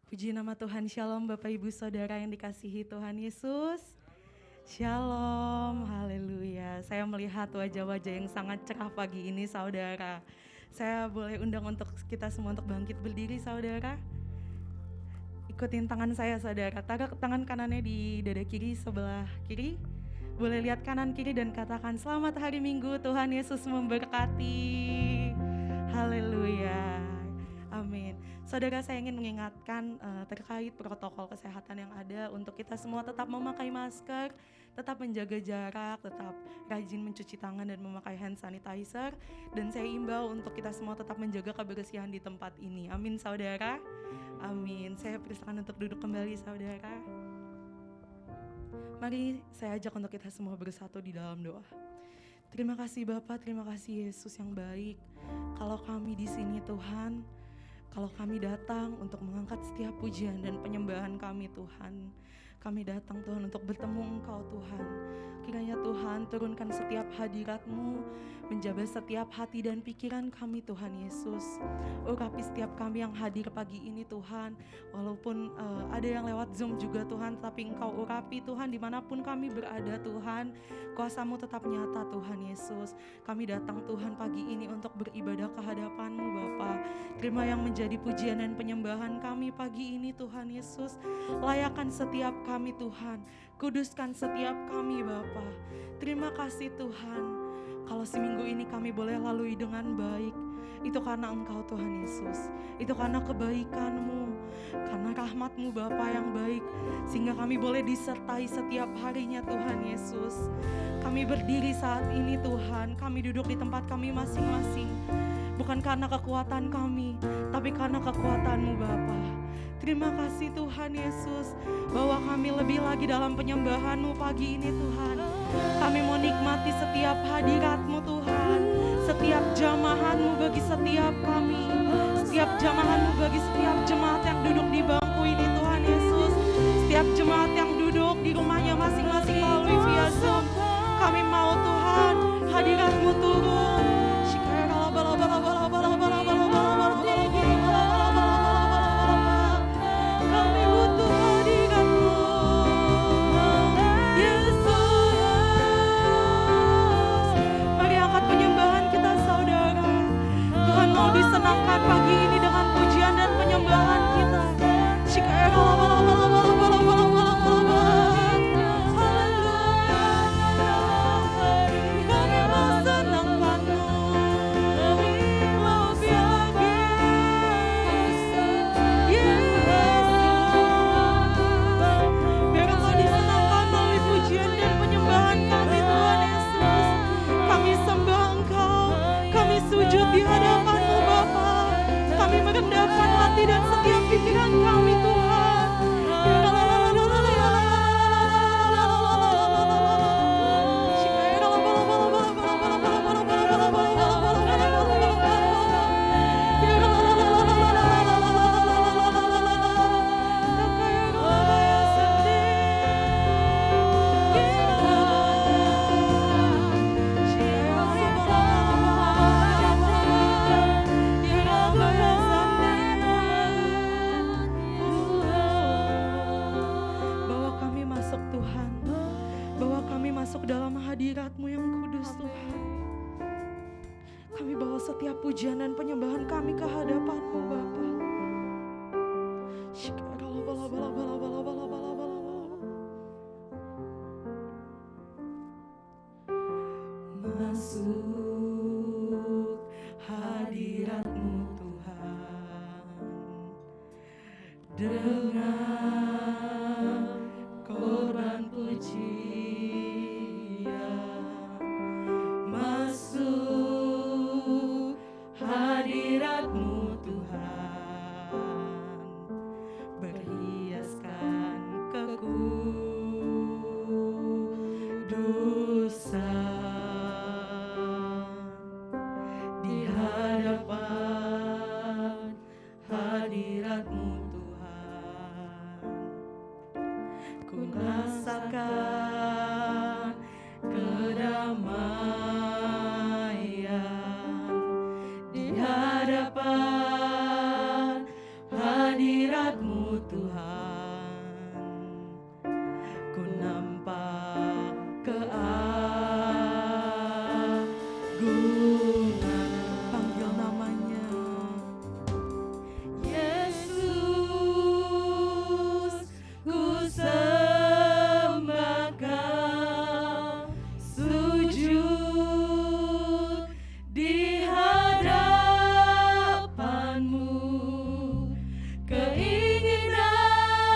Puji nama Tuhan, Shalom Bapak Ibu Saudara yang dikasihi Tuhan Yesus. Shalom, haleluya. Saya melihat wajah-wajah yang sangat cerah pagi ini saudara. Saya boleh undang untuk kita semua untuk bangkit berdiri saudara. Ikutin tangan saya saudara, taruh tangan kanannya di dada kiri sebelah kiri. Boleh lihat kanan kiri dan katakan selamat hari Minggu, Tuhan Yesus memberkati. Haleluya. Amin. Saudara, saya ingin mengingatkan terkait protokol kesehatan yang ada untuk kita semua tetap memakai masker, tetap menjaga jarak, tetap rajin mencuci tangan dan memakai hand sanitizer. Dan saya imbau untuk kita semua tetap menjaga kebersihan di tempat ini. Amin saudara. Amin. Saya persilakan untuk duduk kembali saudara. Mari saya ajak untuk kita semua bersatu di dalam doa. Terima kasih Bapa, terima kasih Yesus yang baik. Kalau kami di sini Tuhan, kalau kami datang untuk mengangkat setiap pujian dan penyembahan kami Tuhan, kami datang Tuhan untuk bertemu Engkau Tuhan. Kiranya Tuhan turunkan setiap hadirat-Mu, menjaga setiap hati dan pikiran kami Tuhan Yesus. Urapi setiap kami yang hadir pagi ini Tuhan, walaupun ada yang lewat Zoom juga Tuhan, tapi Engkau urapi Tuhan dimanapun kami berada Tuhan. Kuasa-Mu tetap nyata Tuhan Yesus. Kami datang Tuhan pagi ini untuk beribadah ke hadapan-Mu Bapa. Terima yang menjadi pujian dan penyembahan kami pagi ini Tuhan Yesus. Layakan setiap kami Tuhan, kuduskan setiap kami Bapa. Terima kasih Tuhan, kalau seminggu ini kami boleh lalui dengan baik, itu karena Engkau Tuhan Yesus, itu karena kebaikan-Mu, karena rahmat-Mu Bapa yang baik, sehingga kami boleh disertai setiap harinya Tuhan Yesus. Kami berdiri saat ini Tuhan, kami duduk di tempat kami masing-masing, bukan karena kekuatan kami, tapi karena kekuatan-Mu Bapa. Terima kasih Tuhan Yesus, bahwa kami lebih lagi dalam penyembahan-Mu pagi ini Tuhan. Kami mau nikmati setiap hadirat-Mu Tuhan, setiap jamahan-Mu bagi setiap kami, setiap jamahan-Mu bagi setiap jemaat yang duduk di bangku ini Tuhan Yesus, setiap jemaat yang duduk di rumahnya masing-masing melalui via Zoom. Kami mau Tuhan, hadirat-Mu turun. Kami butuh hadirat-Mu, Yesus. Mari angkat penyembahan kita saudara. Tuhan mau disenangkan pagi ini dengan pujian dan penyembahan kita. Sujud di hadapan-Mu Bapa, kami merendahkan hati dan setiap pikiran kami Tuhan. Masuk dalam hadirat-Mu yang kudus Tuhan. Kami bawa setiap pujian dan penyembahan kami ke hadapan-Mu Bapa. Masuk hadirat-Mu Tuhan dengan korban puji. Masuk hadirat-Mu Tuhan, berhiaskan kekudusan di hadapan hadirat-Mu Tuhan. Ku rasakan Tuhan. Ku nampak keagungan, panggil namanya Yesus, ku sembah Kau, sujud di hadapanmu, keinginan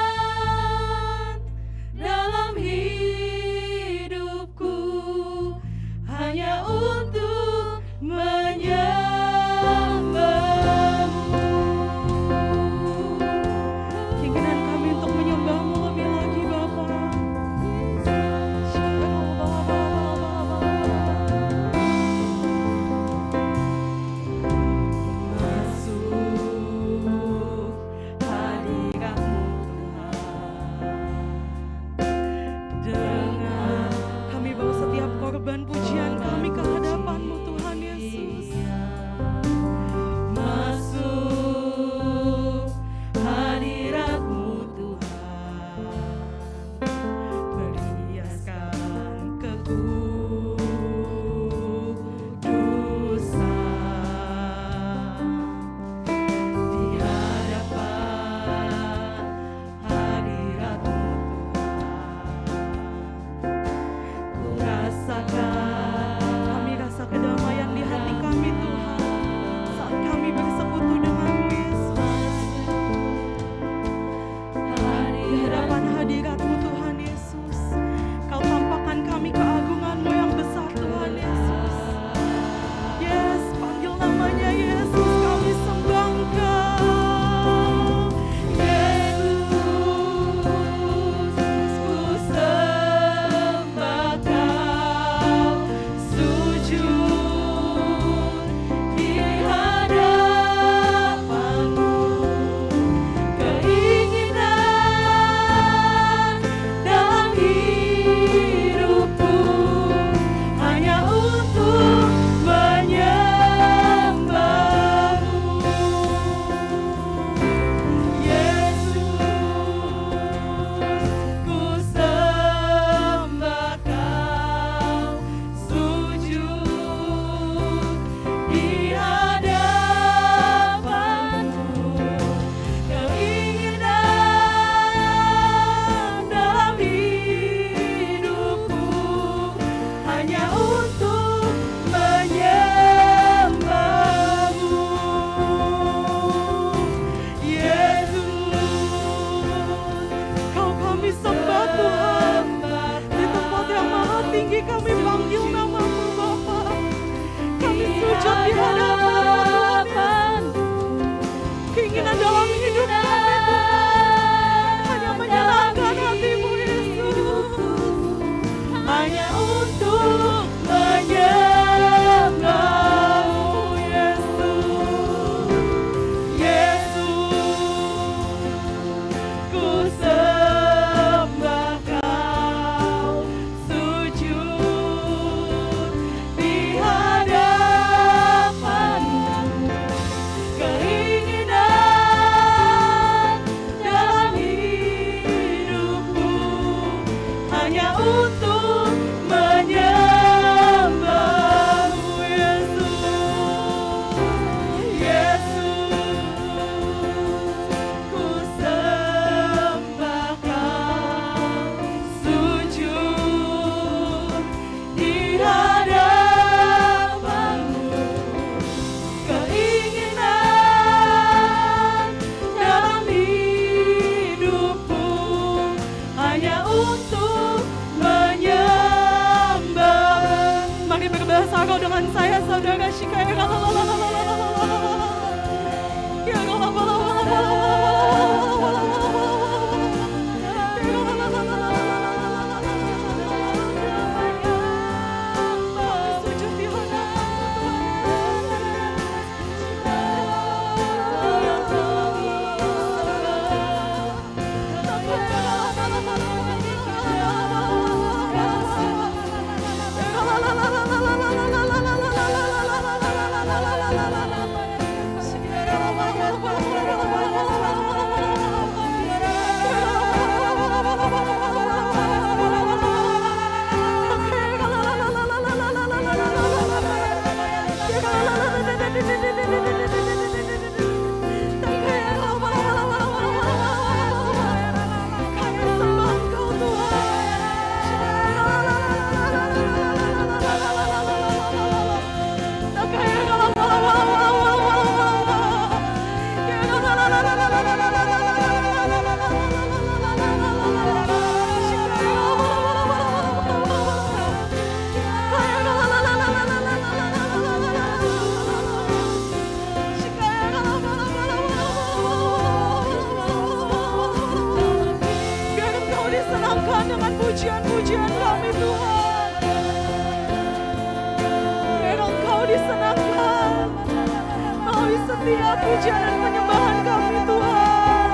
sia-sia pujian dan penyembahan kami Tuhan.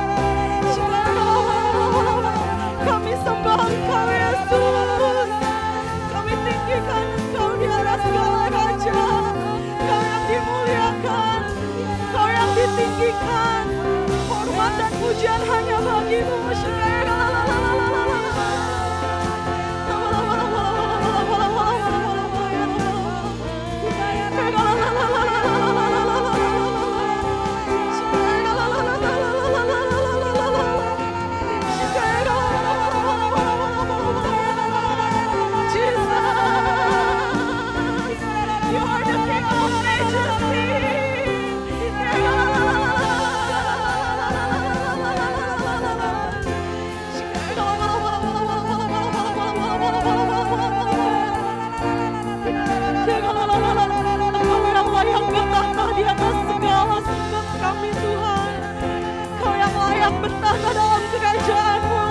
Kami sembah Engkau Yesus. Kami tinggikan Engkau di atas segala raja. Kau yang dimuliakan, Kau yang ditinggikan. Hormat dan pujian hanya bagimu. Bertahta dalam kerajaan-Mu.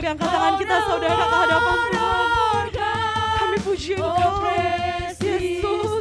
Angkat tangan kita saudara ke hadapan Tuhan. Kami puji Engkau Yesus.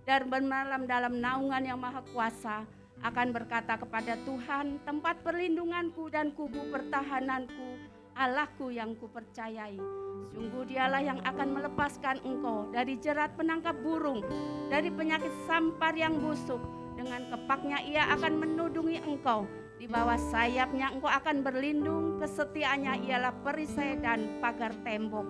dan bermalam dalam naungan yang maha kuasa, akan berkata kepada Tuhan, tempat perlindunganku dan kubu pertahananku, Allahku yang kupercayai. Sungguh Dialah yang akan melepaskan engkau dari jerat penangkap burung, dari penyakit sampar yang busuk. Dengan kepaknya Ia akan menudungi engkau, di bawah sayapnya engkau akan berlindung. Kesetiaannya ialah perisai dan pagar tembok.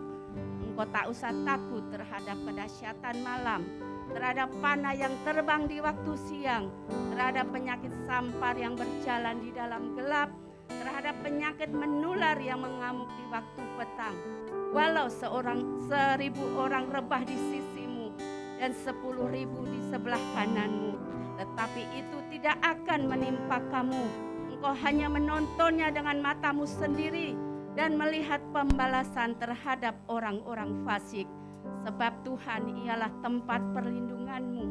Engkau tak usah takut terhadap kedahsyatan malam, terhadap panah yang terbang di waktu siang, terhadap penyakit sampar yang berjalan di dalam gelap, terhadap penyakit menular yang mengamuk di waktu petang. Walau 1,000 orang rebah di sisimu dan 10.000 di sebelah kananmu. Tetapi itu tidak akan menimpa kamu. Engkau hanya menontonnya dengan matamu sendiri dan melihat pembalasan terhadap orang-orang fasik. Sebab Tuhan ialah tempat perlindunganmu.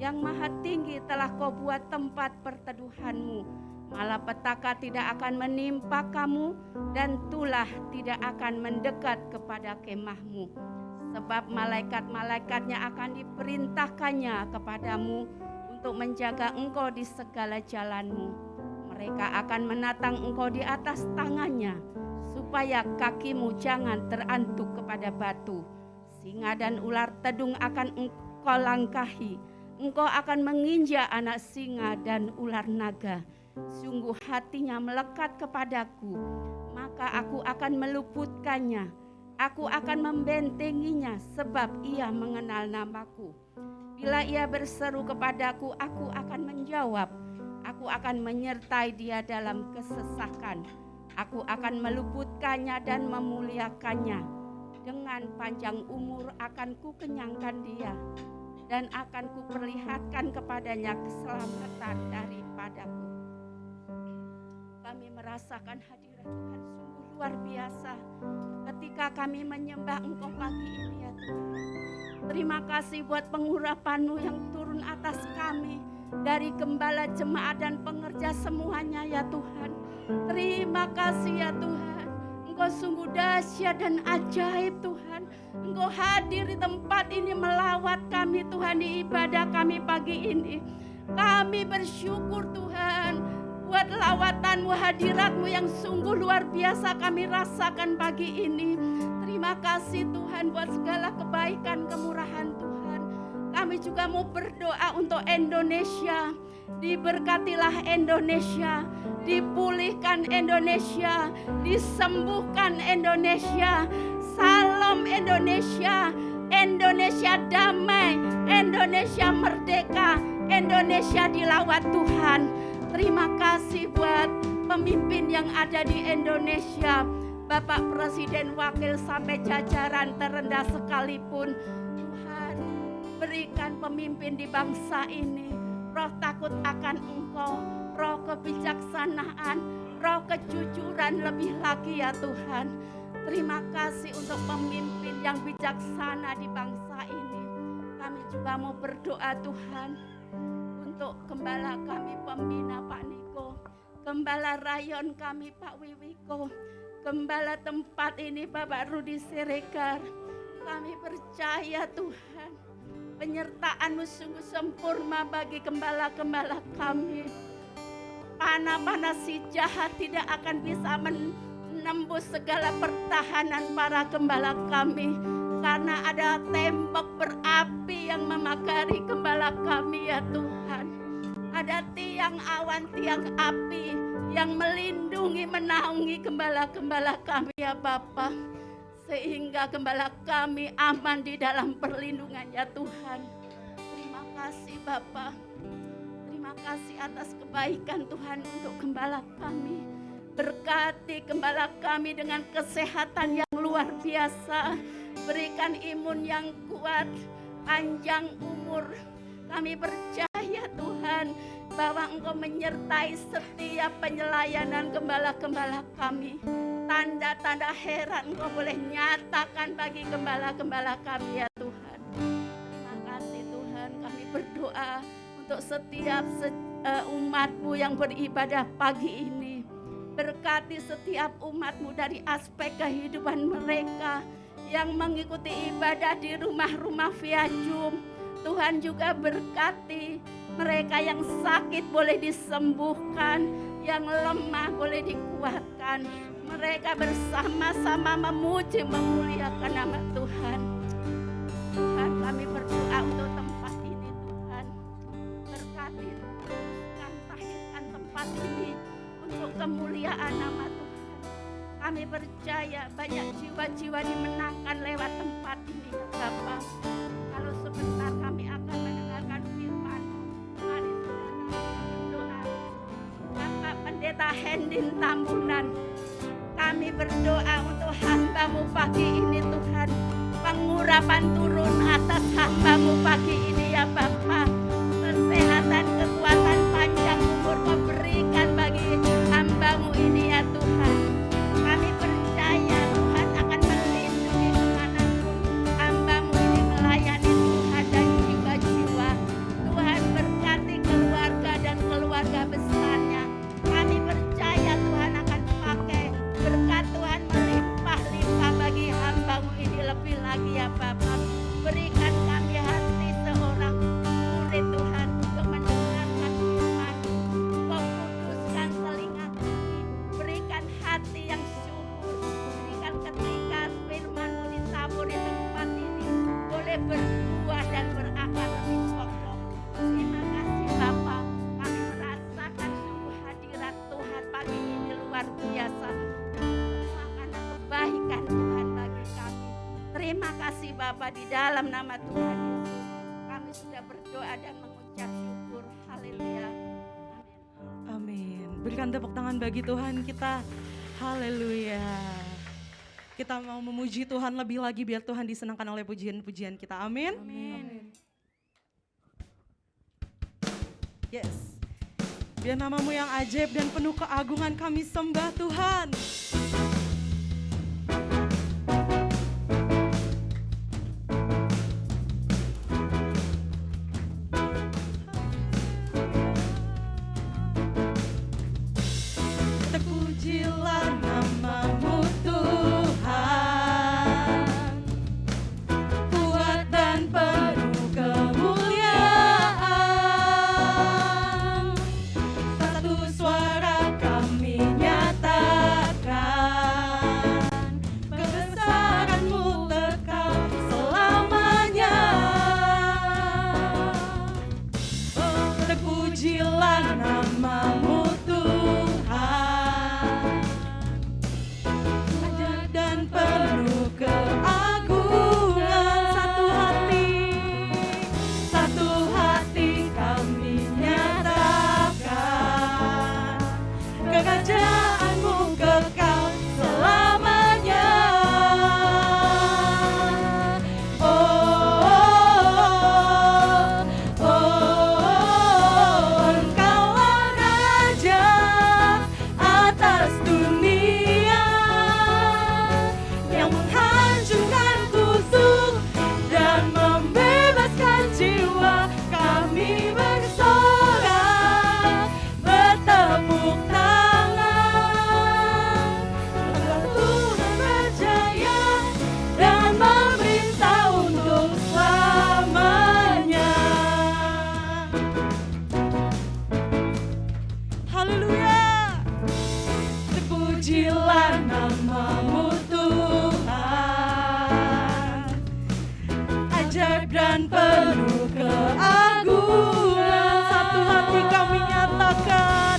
Yang maha tinggi telah kau buat tempat perteduhanmu. Malapetaka tidak akan menimpa kamu dan tulah tidak akan mendekat kepada kemahmu. Sebab malaikat-malaikatnya akan diperintahkannya kepadamu untuk menjaga engkau di segala jalanmu. Mereka akan menatang engkau di atas tangannya, supaya kakimu jangan terantuk kepada batu. Singa dan ular tedung akan engkau langkahi. Engkau akan menginjak anak singa dan ular naga. Sungguh hatinya melekat kepadaku, maka aku akan meluputkannya. Aku akan membentenginya sebab ia mengenal namaku. Bila ia berseru kepadaku, aku akan menjawab. Aku akan menyertai dia dalam kesesakan. Aku akan meluputkannya dan memuliakannya. Dengan panjang umur akan kukenyangkan dia, dan akan kuperlihatkan kepadanya keselamatan daripadaku. Kami merasakan hadirat Tuhan sungguh luar biasa ketika kami menyembah Engkau pagi ini ya Tuhan. Terima kasih buat pengurapan-Mu yang turun atas kami, dari gembala, jemaat dan pengerja semuanya ya Tuhan. Terima kasih ya Tuhan. Engkau sungguh dahsyat dan ajaib Tuhan. Engkau hadir di tempat ini melawat kami Tuhan di ibadah kami pagi ini. Kami bersyukur Tuhan buat lawatan-Mu, hadirat-Mu yang sungguh luar biasa kami rasakan pagi ini. Terima kasih Tuhan buat segala kebaikan, kemurahan Tuhan. Kami juga mau berdoa untuk Indonesia. Diberkatilah Indonesia, dipulihkan Indonesia, disembuhkan Indonesia. Salam Indonesia, Indonesia damai, Indonesia merdeka, Indonesia dilawat Tuhan. Terima kasih buat pemimpin yang ada di Indonesia, Bapak Presiden, Wakil sampai jajaran terendah sekalipun. Tuhan, berikan pemimpin di bangsa ini roh takut akan Engkau, roh kebijaksanaan, roh kejujuran lebih lagi ya Tuhan. Terima kasih untuk pemimpin yang bijaksana di bangsa ini. Kami juga mau berdoa Tuhan untuk gembala kami pembina Pak Niko, gembala rayon kami Pak Wiwiko, gembala tempat ini Bapak Rudi Siregar. Kami percaya Tuhan, penyertaan-Mu sungguh sempurna bagi gembala-gembala kami. Panah-panah si jahat tidak akan bisa menembus segala pertahanan para gembala kami, karena ada tembok berapi yang memagari gembala kami ya Tuhan. Ada tiang awan, tiang api yang melindungi, menaungi gembala-gembala kami ya Bapa, sehingga gembala kami aman di dalam perlindungan ya Tuhan. Terima kasih Bapa. Terima kasih atas kebaikan Tuhan untuk gembala kami. Berkati gembala kami dengan kesehatan yang luar biasa. Berikan imun yang kuat, panjang umur. Kami percaya Tuhan bahwa Engkau menyertai setiap penyelayanan gembala-gembala kami. Tanda-tanda heran Engkau boleh nyatakan bagi gembala-gembala kami ya Tuhan. Terima kasih Tuhan, kami berdoa untuk setiap umat-Mu yang beribadah pagi ini. Berkati setiap umat-Mu dari aspek kehidupan mereka yang mengikuti ibadah di rumah-rumah via Zoom. Tuhan juga berkati mereka yang sakit boleh disembuhkan, yang lemah boleh dikuatkan. Mereka bersama-sama memuji, memuliakan nama Tuhan. Tuhan, kami berdoa untuk tempat ini Tuhan. Berkati, teruskan, tahirkan tempat ini untuk kemuliaan nama Tuhan. Kami percaya banyak jiwa-jiwa dimenangkan lewat tempat ini ya Bapa. Kalau sebentar kami akan mendengarkan firman. Mari berdoa. Bapak Pendeta Hendin Tambunan, kami berdoa untuk hamba-Mu pagi ini Tuhan. pengurapan turun atas hamba-Mu pagi ini ya Bapa. Kesehatan, kekuatan, panjang umur Kau berikan bagi hamba-Mu ini ya Tuhan. Kami percaya Tuhan akan melindungi kemanapun hamba-Mu ini melayani Tuhan dan jiwa-jiwa. Tuhan berkati keluarga dan keluarga besarnya. Kami percaya Tuhan akan pakai berkat Tuhan melimpah-limpah bagi hamba-Mu ini lebih lagi ya Bapa. Berikan kami hati seorang murid Tuhan untuk mendengarkan firman. Kau kuduskan telinga kami. Berikan hati yang syukur. Berikan ketika firman-Mu ditabur di tempat ini boleh berbuah dan berakar lebih kokoh. Terima kasih Bapa. Kami merasakan sungguh hadirat Tuhan pagi ini luar biasa. Semua karena kebaikan Tuhan bagi kami. Terima kasih Bapa, di dalam nama Tuhan Yesus kami sudah berdoa dan mengucap syukur. Haleluya. Amin. Berikan tepuk tangan bagi Tuhan kita. Haleluya. Kita mau memuji Tuhan lebih lagi biar Tuhan disenangkan oleh pujian-pujian kita. Amin. Amin. Yes. Biar nama-Mu yang ajaib dan penuh keagungan kami sembah Tuhan. Terpujilah nama-Mu Tuhan, kuat dan penuh kemuliaan. Satu suara kami nyatakan, kebesaran-Mu kekal selamanya. Oh, terpujilah nama-Mu Tuhan, ajaib dan penuh keagungan. Satu hati kami nyatakan, kerajaan-Mu kekal selamanya. Engkaulah Raja atas dunia, yang menghancurkan kutuk dan membebaskan jiwa. Kami bersorak, bertepuk tangan, karena Tuhan berjaya dan memerintah untuk selamanya. Haleluya. Terpujilah nama-Mu Tuhan, ajaib dan penuh keagungan. Satu hati kami nyatakan,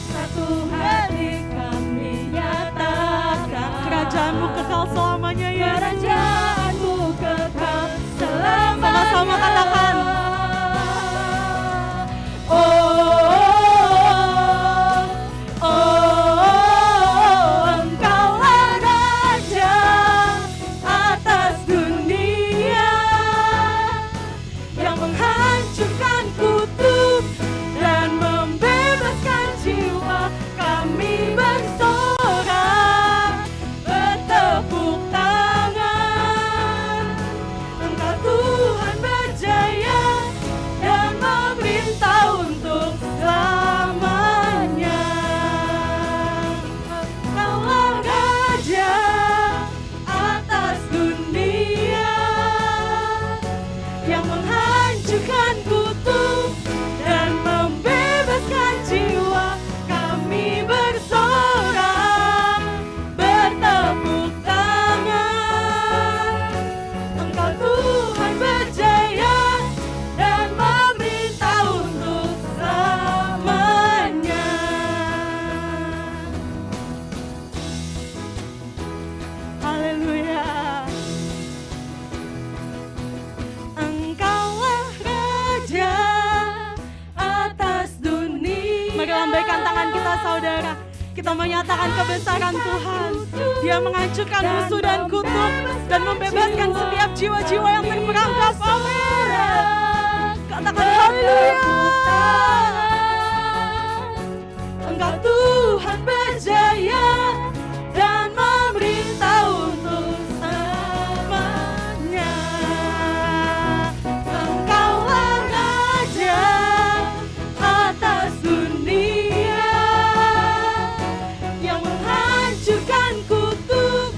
kerajaan-Mu kekal selamanya ya. Kerajaan-Mu kekal selamanya. Sama-sama katakan. Engkau Kita menyatakan kebesaran Tuhan. Dia menghancurkan musuh dan kutuk dan membebaskan setiap jiwa-jiwa yang terperangkap. Amin. Katakan haleluya. Engkau Tuhan berjaya dan memerintah untuk selamanya. Engkaulah Raja atas dunia yang menghancurkan kutuk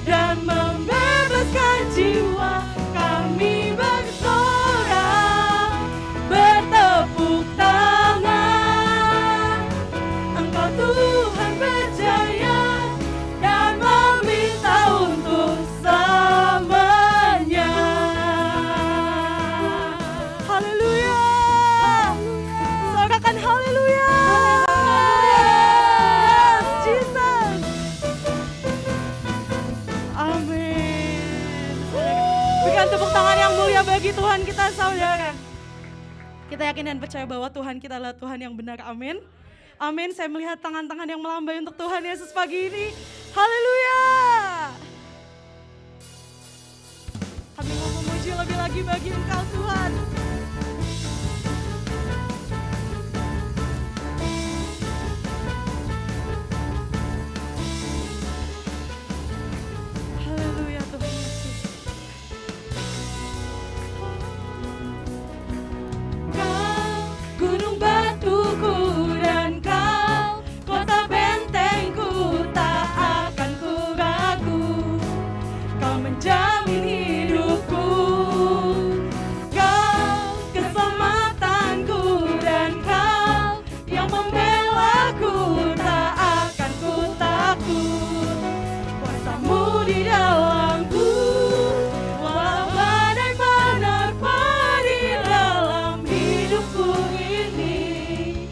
dan membebaskan jiwa. Kami bersorak, bertepuk tangan. Engkau Tuhan berjaya dan memerintah untuk selamanya. Haleluya. Sorakan haleluya. Yes, Jesus. Amin. Berikan tepuk tangan yang mulia bagi Tuhan kita, saudara. Kita yakin dan percaya bahwa Tuhan kita adalah Tuhan yang benar. Amin. Amin. Saya melihat tangan-tangan yang melambai untuk Tuhan Yesus pagi ini. Haleluya. Kami mau memuji lebih lagi bagi Engkau Tuhan. Haleluya Tuhan Yesus. Kau gunung batuku dan kau kota bentengku, tak akan ku ragu. Kau menjamin hidupku, kau keselamatanku dan kau yang membelaku, tak akan ku takut. Kuasamu di dalamku, walau badai menerpa di dalam hidupku ini.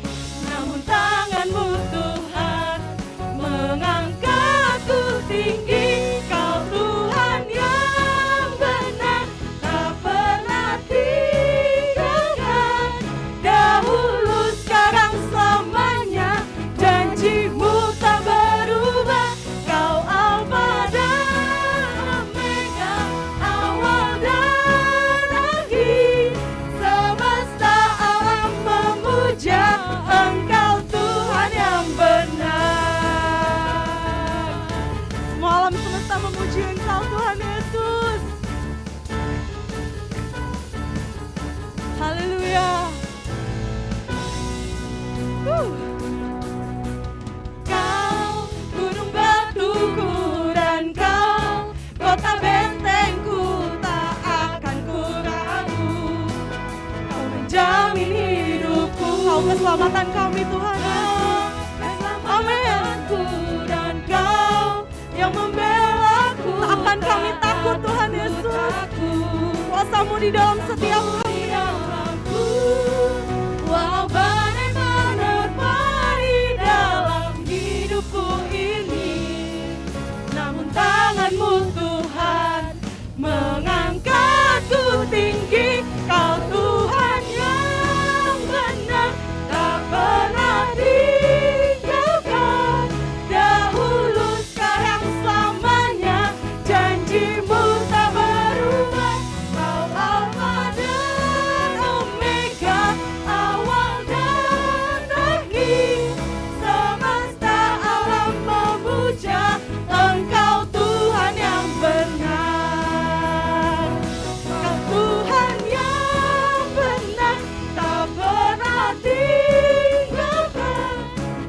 Namun tanganmu Tuhan mengangkatku tinggi. Kau Tuhan yang benar, tak pernah tinggalkan. Dahulu, sekarang, selamanya, janjimu tak berubah. Kau Alfa dan Omega, awal dan akhir. Semesta alam memuja Engkau Tuhan yang benar. Semua alam semesta memuji Engkau Tuhan Yesus. Haleluya. Kau gunung batuku dan kau kota bentengku, tak akan ku ragu. Kau menjamin hidupku, kau keselamatan kami Tuhan. Amin. Dan kau yang membelaku, tak akan kami takut Tuhan Yesus. Kuasamu di dalam setiap dalamku, walau badai menerpa di dalam hidupku ini. Namun tanganmu Tuhan mengangkatku tinggi. Kau Tuhan yang benar, tak pernah tinggalkan. Dahulu, sekarang, selamanya, janjimu tak berubah. Kau Alfa dan Omega, awal dan akhir. Semesta alam memuja Engkau Tuhan yang benar. Kau Tuhan yang benar, tak pernah tinggalkan.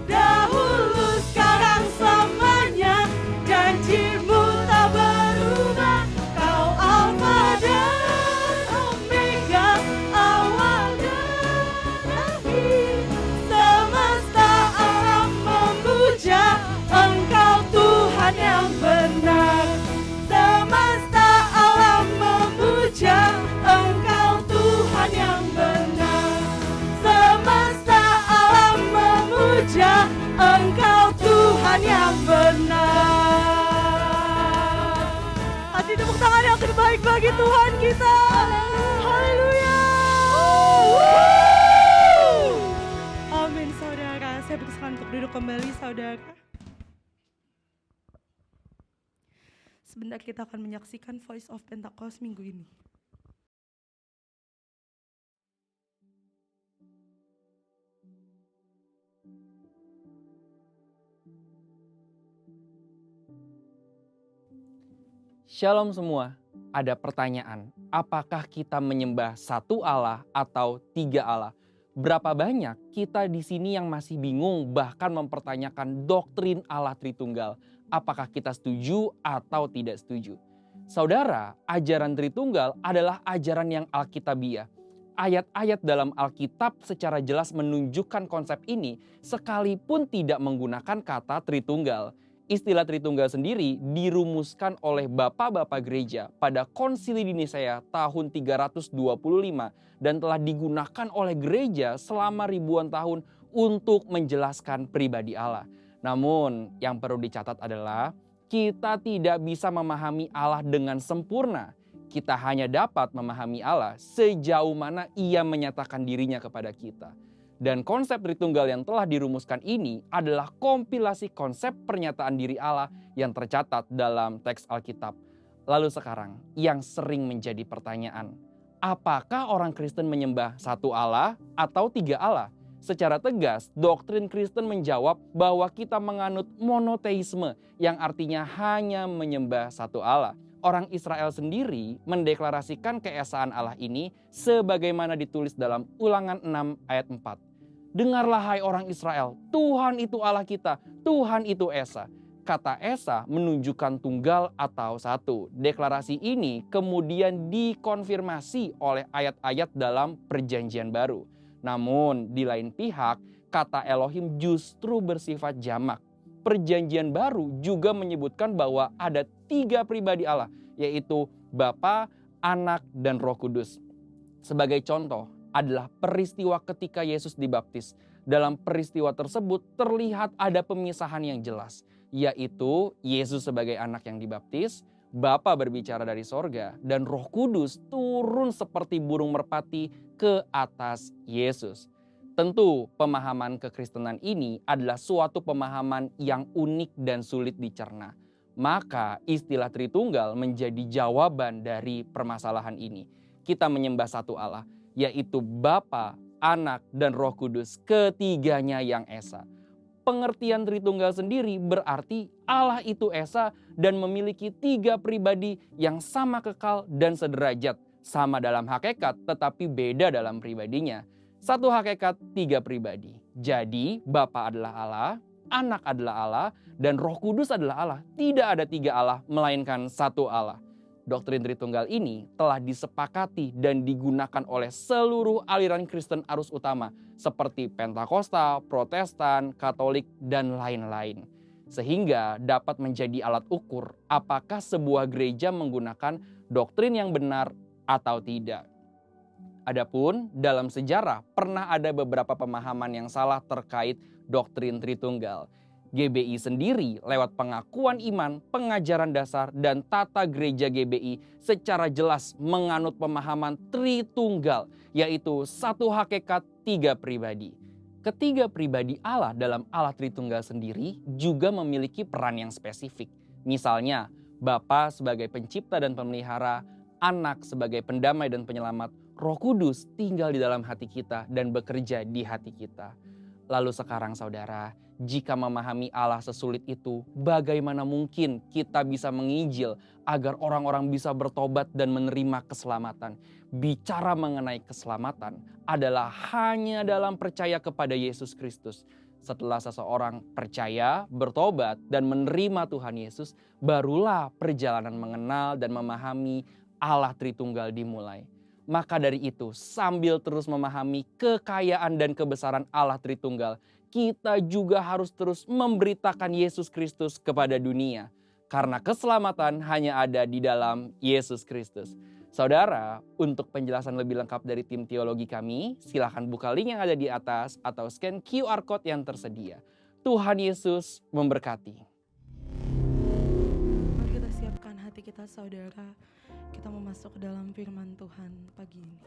Dahulu, sekarang, selamanya, janjimu tak berubah. Kau Alfa dan Omega, awal dan akhir. Semesta alam memuja Engkau Tuhan yang benar. Semesta alam memuja Engkau Tuhan yang benar. Semesta alam memuja Engkau Tuhan yang benar. Kasih tepuk tangan yang terbaik bagi Tuhan kita. Haleluya. Amin saudara. Saya berkesan untuk duduk kembali saudara. Sebentar kita akan menyaksikan Voice of Pentecost minggu ini. Shalom semua, ada pertanyaan, apakah kita menyembah satu Allah atau tiga Allah? Berapa banyak kita di sini yang masih bingung bahkan mempertanyakan doktrin Allah Tritunggal? Apakah kita setuju atau tidak setuju? Saudara, ajaran Tritunggal adalah ajaran yang Alkitabiah. Ayat-ayat dalam Alkitab secara jelas menunjukkan konsep ini sekalipun tidak menggunakan kata Tritunggal. Istilah Tritunggal sendiri dirumuskan oleh bapak-bapak gereja pada Konsili di Nisea tahun 325 dan telah digunakan oleh gereja selama ribuan tahun untuk menjelaskan pribadi Allah. Namun yang perlu dicatat adalah kita tidak bisa memahami Allah dengan sempurna. Kita hanya dapat memahami Allah sejauh mana Ia menyatakan dirinya kepada kita. Dan konsep Tritunggal yang telah dirumuskan ini adalah kompilasi konsep pernyataan diri Allah yang tercatat dalam teks Alkitab. Lalu sekarang yang sering menjadi pertanyaan, apakah orang Kristen menyembah satu Allah atau tiga Allah? Secara tegas, doktrin Kristen menjawab bahwa kita menganut monoteisme yang artinya hanya menyembah satu Allah. Orang Israel sendiri mendeklarasikan keesaan Allah ini sebagaimana ditulis dalam Ulangan 6 ayat 4. Dengarlah hai orang Israel, Tuhan itu Allah kita, Tuhan itu Esa. Kata Esa menunjukkan tunggal atau satu. Deklarasi ini kemudian dikonfirmasi oleh ayat-ayat dalam Perjanjian Baru. Namun di lain pihak, kata Elohim justru bersifat jamak. Perjanjian Baru juga menyebutkan bahwa ada tiga pribadi Allah, yaitu Bapa, Anak, dan Roh Kudus. Sebagai contoh adalah peristiwa ketika Yesus dibaptis. Dalam peristiwa tersebut terlihat ada pemisahan yang jelas, yaitu Yesus sebagai anak yang dibaptis, Bapa berbicara dari sorga, dan Roh Kudus turun seperti burung merpati ke atas Yesus. Tentu pemahaman kekristenan ini adalah suatu pemahaman yang unik dan sulit dicerna. Maka istilah Tritunggal menjadi jawaban dari permasalahan ini. Kita menyembah satu Allah, yaitu Bapa, Anak, dan Roh Kudus, ketiganya yang Esa. Pengertian Tritunggal sendiri berarti Allah itu Esa dan memiliki tiga pribadi yang sama kekal dan sederajat, sama dalam hakikat tetapi beda dalam pribadinya. Satu hakikat, tiga pribadi. Jadi Bapa adalah Allah, Anak adalah Allah, dan Roh Kudus adalah Allah. Tidak ada tiga Allah melainkan satu Allah. Doktrin Tritunggal ini telah disepakati dan digunakan oleh seluruh aliran Kristen arus utama seperti Pentakosta, Protestan, Katolik, dan lain-lain. Sehingga dapat menjadi alat ukur apakah sebuah gereja menggunakan doktrin yang benar atau tidak. Adapun dalam sejarah pernah ada beberapa pemahaman yang salah terkait doktrin Tritunggal. GBI sendiri lewat pengakuan iman, pengajaran dasar, dan tata gereja GBI secara jelas menganut pemahaman Tritunggal, yaitu satu hakikat, tiga pribadi. Ketiga pribadi Allah dalam Allah Tritunggal sendiri juga memiliki peran yang spesifik. Misalnya, Bapa sebagai pencipta dan pemelihara, Anak sebagai pendamai dan penyelamat, Roh Kudus tinggal di dalam hati kita dan bekerja di hati kita. Lalu sekarang saudara, jika memahami Allah sesulit itu, bagaimana mungkin kita bisa menginjil agar orang-orang bisa bertobat dan menerima keselamatan? Bicara mengenai keselamatan adalah hanya dalam percaya kepada Yesus Kristus. Setelah seseorang percaya, bertobat, dan menerima Tuhan Yesus, barulah perjalanan mengenal dan memahami Allah Tritunggal dimulai. Maka dari itu, sambil terus memahami kekayaan dan kebesaran Allah Tritunggal, kita juga harus terus memberitakan Yesus Kristus kepada dunia. Karena keselamatan hanya ada di dalam Yesus Kristus. Saudara, untuk penjelasan lebih lengkap dari tim teologi kami, silakan buka link yang ada di atas atau scan QR Code yang tersedia. Tuhan Yesus memberkati. Mari kita siapkan hati kita saudara, kita mau masuk ke dalam firman Tuhan pagi ini.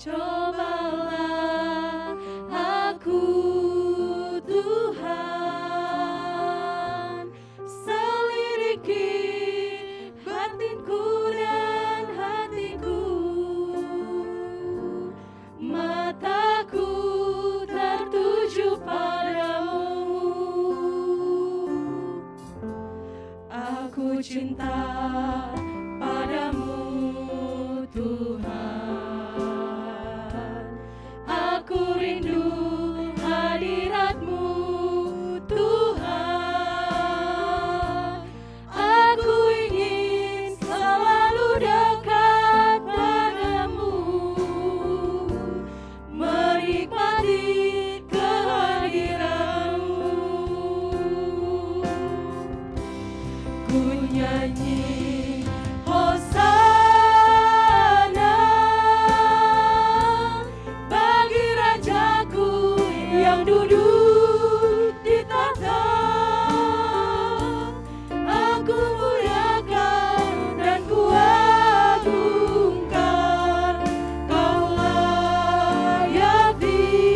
Cobalah aku Tuhan, selidiki batinku dan hatiku. Mataku tertuju padamu. Aku cinta padamu Tuhan. Aku rindu hadirat-Mu Tuhan. Aku ingin selalu dekat padamu, menikmati kehadiran-Mu. Ku nyanyi Hosana bagi Rajaku yang duduk di tahta. Aku muliakan dan ku agungkan, Kau layak disembah.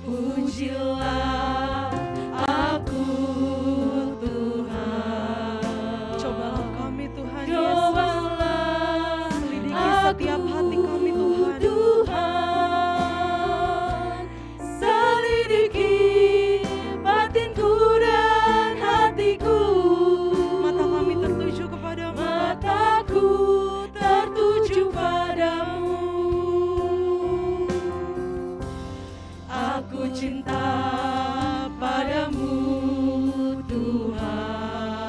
Pujilah aku Tuhan. Cobalah kami Tuhan Yesus. Cobalah Selidiki setiap hati kami Tuhan. Tuhan, selidiki batinku dan hatiku. Mata kami tertuju kepadamu. Mataku tertuju padamu. Aku cinta padamu Tuhan.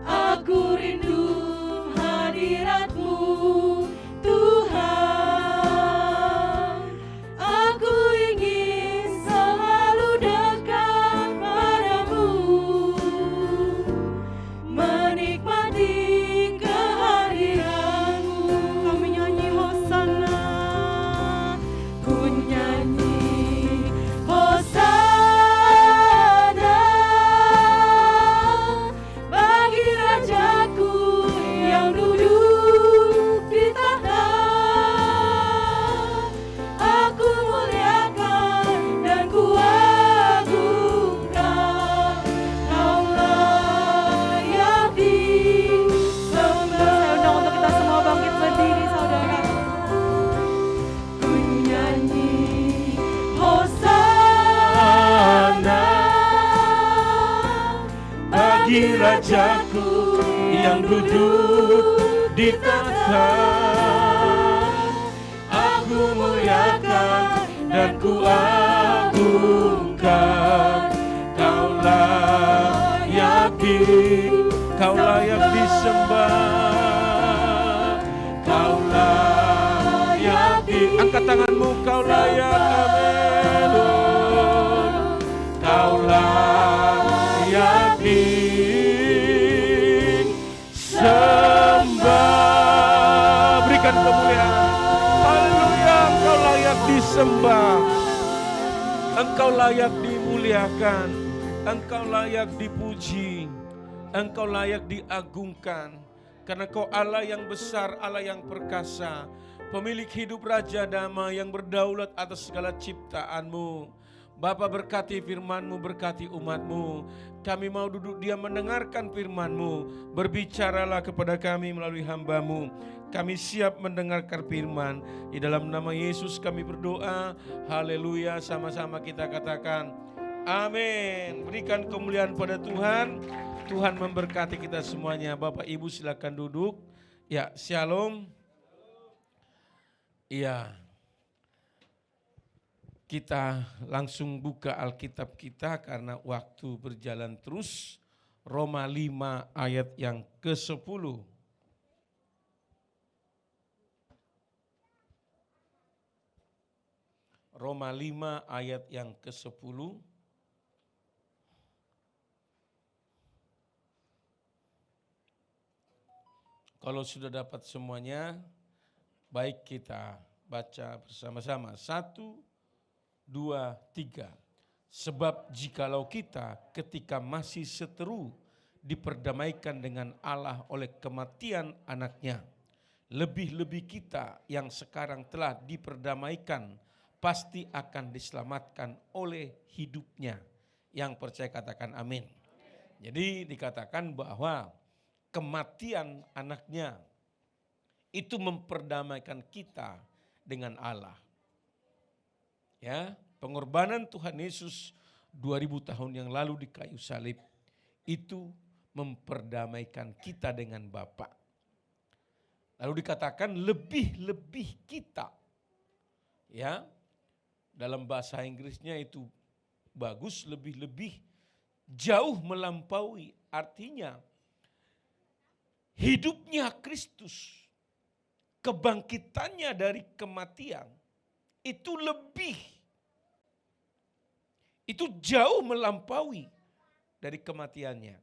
Aku rindu hadirat-Mu Tuhan. Aku ingin selalu dekat padamu, menikmati kehadiran-Mu. Kami nyanyi Hosana. Ku nyanyi Hosana bagi Rajaku yang duduk di tahta. Aku muliakan dan ku agungkan, Kau layak disembah. Saya undang untuk kita semua bangkit berdiri saudara. Ku nyanyi Hosana bagi Rajaku yang duduk di tahta. Aku muliakan dan ku agungkan, Kau layak disembah. Kau layak angkat tanganmu, Kau layak, amin. Kau layak disembah. Berikan kemuliaan. Haleluya, Engkau layak disembah. Engkau layak dimuliakan. Engkau layak dipuji. Engkau layak diagungkan. Karena Kau Allah yang besar, Allah yang perkasa, pemilik hidup, Raja damai yang berdaulat atas segala ciptaan-Mu. Bapa, berkati firman-Mu, berkati umat-Mu. Kami mau duduk diam mendengarkan firman-Mu. Berbicaralah kepada kami melalui hamba-Mu. Kami siap mendengarkan firman. Di dalam nama Yesus kami berdoa. Haleluya, sama-sama kita katakan amin. Berikan kemuliaan pada Tuhan. Tuhan memberkati kita semuanya. Bapak Ibu silakan duduk. Ya, shalom. Iya. Kita langsung buka Alkitab kita karena waktu berjalan terus. Roma 5 ayat yang ke-10. Roma 5 ayat yang ke-10. Kalau sudah dapat semuanya, baik kita baca bersama-sama. 1, 2, 3. Sebab jikalau kita ketika masih seteru diperdamaikan dengan Allah oleh kematian anaknya, lebih-lebih kita yang sekarang telah diperdamaikan pasti akan diselamatkan oleh hidupnya. Yang percaya katakan amin. Jadi dikatakan bahwa kematian anaknya itu memperdamaikan kita dengan Allah. Ya, pengorbanan Tuhan Yesus 2000 tahun yang lalu di kayu salib itu memperdamaikan kita dengan Bapa. Lalu dikatakan lebih-lebih kita. Ya. Dalam bahasa Inggrisnya itu bagus, lebih-lebih, jauh melampaui, artinya hidupnya Kristus, kebangkitannya dari kematian itu lebih, itu jauh melampaui dari kematiannya.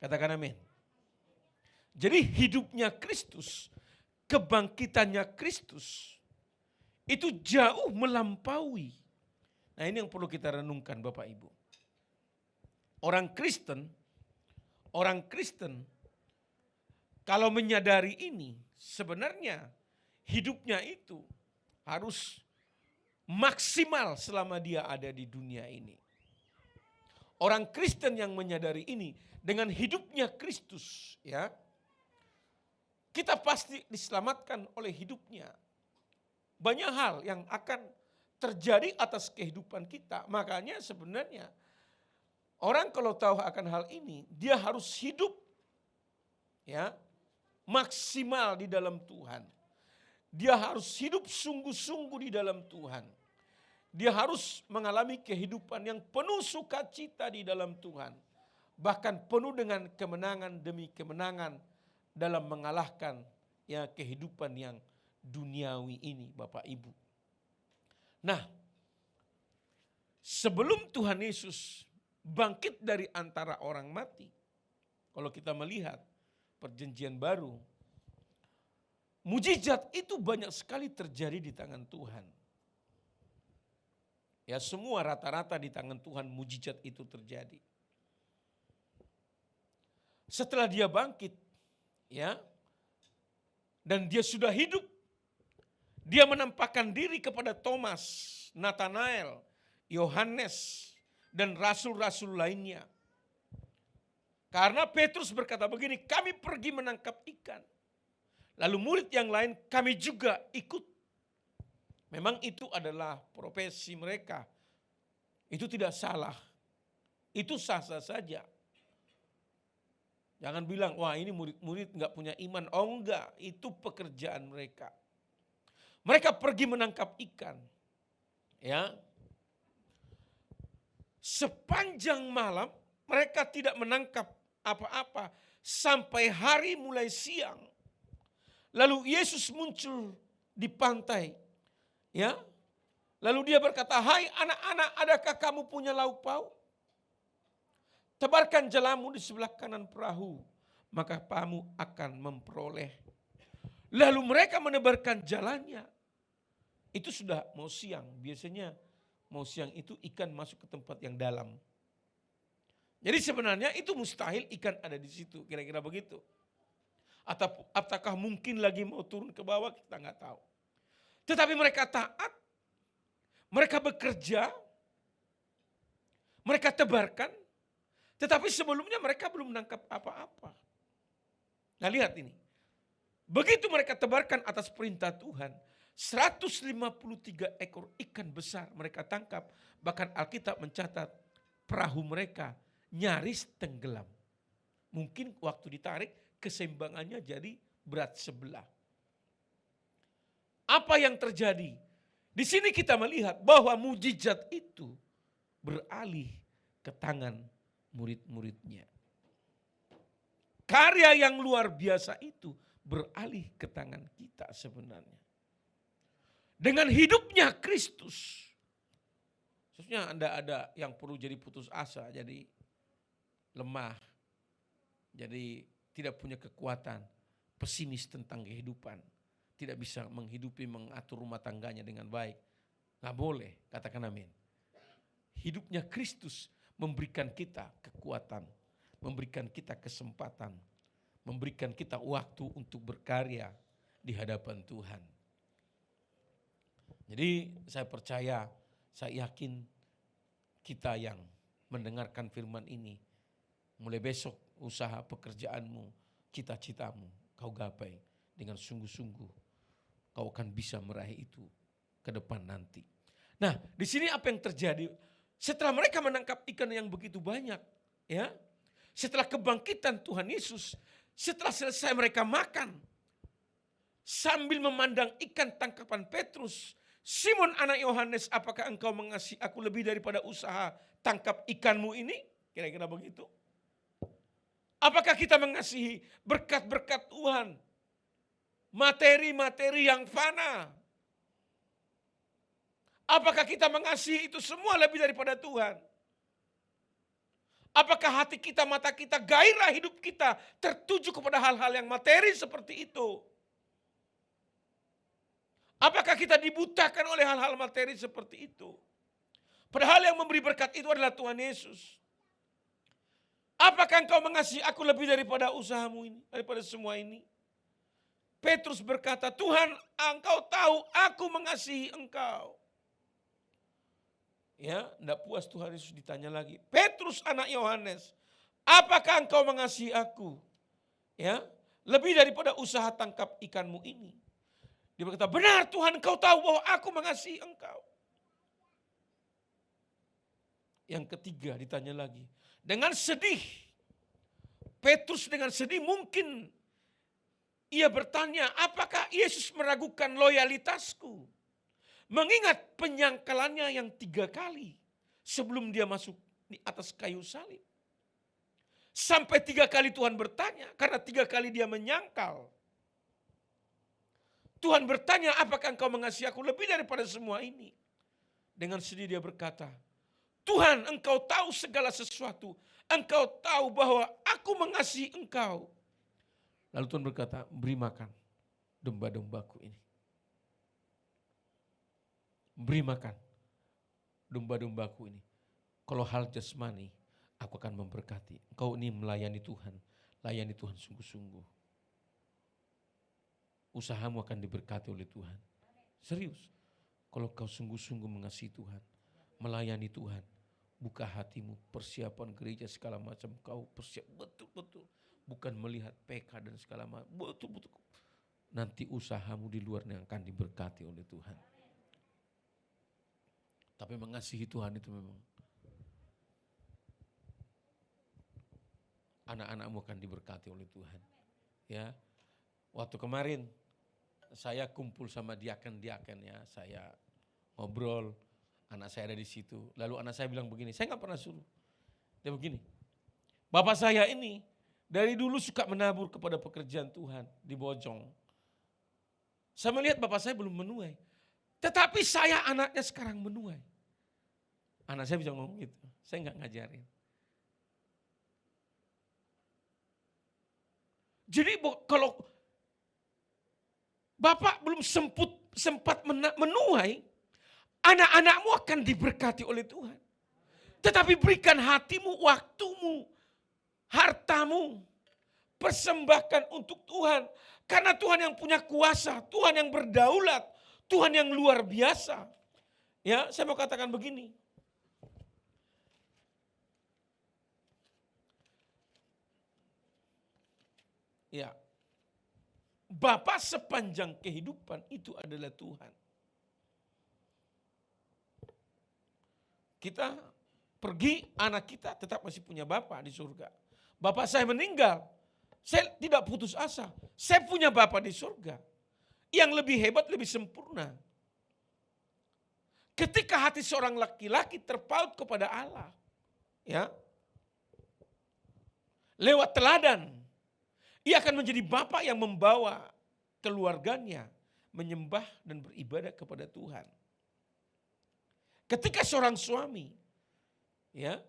Katakan amin. Jadi hidupnya Kristus, kebangkitannya Kristus itu jauh melampaui. Nah, ini yang perlu kita renungkan Bapak Ibu. Orang Kristen kalau menyadari ini, sebenarnya hidupnya itu harus maksimal selama dia ada di dunia ini. Orang Kristen yang menyadari ini dengan hidupnya Kristus, ya, kita pasti diselamatkan oleh hidupnya. Banyak hal yang akan terjadi atas kehidupan kita. Makanya sebenarnya orang kalau tahu akan hal ini, dia harus hidup, ya, maksimal di dalam Tuhan. Dia harus hidup sungguh-sungguh di dalam Tuhan. Dia harus mengalami kehidupan yang penuh sukacita di dalam Tuhan. Bahkan penuh dengan kemenangan demi kemenangan dalam mengalahkan, ya, kehidupan yang duniawi ini, Bapak Ibu. Nah, sebelum Tuhan Yesus bangkit dari antara orang mati, kalau kita melihat perjanjian baru, mujizat itu banyak sekali terjadi di tangan Tuhan. Ya, semua rata-rata di tangan Tuhan mujizat itu terjadi. Setelah dia bangkit, ya, dan dia sudah hidup, dia menampakkan diri kepada Thomas, Nathanael, Yohanes, dan rasul-rasul lainnya. Karena Petrus berkata begini, kami pergi menangkap ikan. Lalu murid yang lain, kami juga ikut. Memang itu adalah profesi mereka. Itu tidak salah. Itu sah-sah saja. Jangan bilang, wah ini murid-murid gak punya iman. Oh enggak, itu pekerjaan mereka. Mereka pergi menangkap ikan. Ya. Sepanjang malam mereka tidak menangkap apa-apa sampai hari mulai siang. Lalu Yesus muncul di pantai. Ya. Lalu dia berkata, "Hai anak-anak, adakah kamu punya lauk pauk? Tebarkan jalamu di sebelah kanan perahu, maka kamu akan memperoleh." Lalu mereka menebarkan jalannya. Itu sudah mau siang. Biasanya mau siang itu ikan masuk ke tempat yang dalam. Jadi sebenarnya itu mustahil ikan ada di situ. Kira-kira begitu. Apakah mungkin lagi mau turun ke bawah, kita nggak tahu. Tetapi mereka taat. Mereka bekerja. Mereka tebarkan. Tetapi sebelumnya mereka belum menangkap apa-apa. Nah lihat ini. Begitu mereka tebarkan atas perintah Tuhan, 153 ekor ikan besar mereka tangkap. Bahkan Alkitab mencatat perahu mereka nyaris tenggelam. Mungkin waktu ditarik keseimbangannya jadi berat sebelah. Apa yang terjadi? Di sini kita melihat bahwa mujizat itu beralih ke tangan murid-muridnya. Karya yang luar biasa itu beralih ke tangan kita sebenarnya. Dengan hidupnya Kristus. Khususnya Anda ada yang perlu jadi putus asa, jadi lemah, jadi tidak punya kekuatan, pesimis tentang kehidupan, tidak bisa menghidupi, mengatur rumah tangganya dengan baik. Nggak boleh, katakan amin. hidupnya Kristus memberikan kita kekuatan, memberikan kita kesempatan, memberikan kita waktu untuk berkarya di hadapan Tuhan. Jadi saya percaya, saya yakin kita yang mendengarkan firman ini, mulai besok usaha pekerjaanmu, cita-citamu kau gapai dengan sungguh-sungguh, kau akan bisa meraih itu ke depan nanti. Nah, di sini apa yang terjadi? Setelah mereka menangkap ikan yang begitu banyak, ya, setelah kebangkitan Tuhan Yesus, setelah selesai mereka makan, sambil memandang ikan tangkapan Petrus, Simon anak Yohanes, apakah engkau mengasihi aku lebih daripada usaha tangkap ikanmu ini? Kira-kira begitu. Apakah kita mengasihi berkat-berkat Tuhan? Materi-materi yang fana. Apakah kita mengasihi itu semua lebih daripada Tuhan? Apakah hati kita, mata kita, gairah hidup kita tertuju kepada hal-hal yang materi seperti itu? Apakah kita dibutakan oleh hal-hal materi seperti itu? Padahal yang memberi berkat itu adalah Tuhan Yesus. Apakah engkau mengasihi aku lebih daripada usahamu ini, daripada semua ini? Petrus berkata, Tuhan, engkau tahu aku mengasihi engkau. Ya, tidak puas Tuhan Yesus ditanya lagi. Petrus anak Yohanes, apakah engkau mengasihi aku? Ya, lebih daripada usaha tangkap ikanmu ini. Dia berkata, benar Tuhan, engkau tahu bahwa aku mengasihi engkau. Yang ketiga ditanya lagi. Dengan sedih, Petrus dengan sedih mungkin ia bertanya, apakah Yesus meragukan loyalitasku? Mengingat penyangkalannya yang 3 kali sebelum dia masuk di atas kayu salib. Sampai 3 kali Tuhan bertanya, karena 3 kali dia menyangkal. Tuhan bertanya, apakah engkau mengasihi aku lebih daripada semua ini? Dengan sedih dia berkata, Tuhan, engkau tahu segala sesuatu. Engkau tahu bahwa aku mengasihi engkau. Lalu Tuhan berkata, beri makan domba-dombaku ini. Beri makan domba-dombaku ini. Kalau hal jasmani, aku akan memberkati. Engkau ini melayani Tuhan. Layani Tuhan sungguh-sungguh. Usahamu akan diberkati oleh Tuhan. Serius. Kalau kau sungguh-sungguh mengasihi Tuhan. Melayani Tuhan. Buka hatimu, persiapan gereja segala macam. Kau persiap betul-betul. Bukan melihat PK dan segala macam. Betul-betul. Nanti usahamu di luar yang akan diberkati oleh Tuhan. Tapi mengasihi Tuhan itu memang. Anak-anakmu akan diberkati oleh Tuhan. Ya, waktu kemarin saya kumpul sama diaken-diaken ya. Saya ngobrol, anak saya ada di situ. Lalu anak saya bilang begini, saya gak pernah suruh. Dia begini, bapak saya ini dari dulu suka menabur kepada pekerjaan Tuhan di Bojong. Saya melihat bapak saya belum menuai. Tetapi saya anaknya sekarang menuai. Anak saya bisa ngomong gitu, saya gak ngajarin. Jadi kalau bapak belum sempat menuai, anak-anakmu akan diberkati oleh Tuhan. Tetapi berikan hatimu, waktumu, hartamu, persembahkan untuk Tuhan. Karena Tuhan yang punya kuasa, Tuhan yang berdaulat, Tuhan yang luar biasa. Ya, saya mau katakan begini. Ya, Bapa sepanjang kehidupan itu adalah Tuhan. Kita pergi, anak kita tetap masih punya Bapa di surga. Bapak saya meninggal, saya tidak putus asa. Saya punya Bapa di surga yang lebih hebat, lebih sempurna. Ketika hati seorang laki-laki terpaut kepada Allah, ya, lewat teladan, ia akan menjadi bapa yang membawa keluarganya menyembah dan beribadah kepada Tuhan. Ketika seorang suami, ya,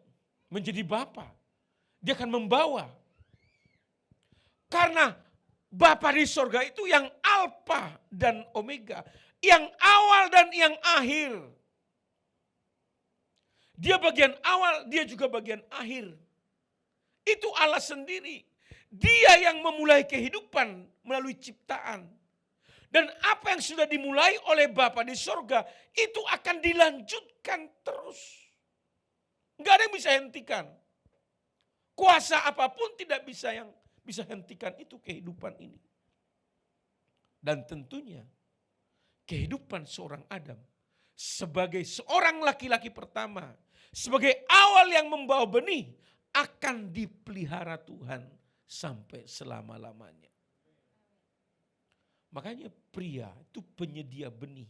menjadi bapa, dia akan membawa. Karena Bapa di sorga itu yang alfa dan omega, yang awal dan yang akhir. Dia bagian awal, dia juga bagian akhir. Itu Allah sendiri. Dia yang memulai kehidupan melalui ciptaan. Dan apa yang sudah dimulai oleh Bapa di sorga, itu akan dilanjutkan terus. Enggak ada yang bisa hentikan. Kuasa apapun tidak bisa yang bisa hentikan itu kehidupan ini. Dan tentunya kehidupan seorang Adam sebagai seorang laki-laki pertama, sebagai awal yang membawa benih, akan dipelihara Tuhan sampai selama-lamanya. Makanya pria itu penyedia benih.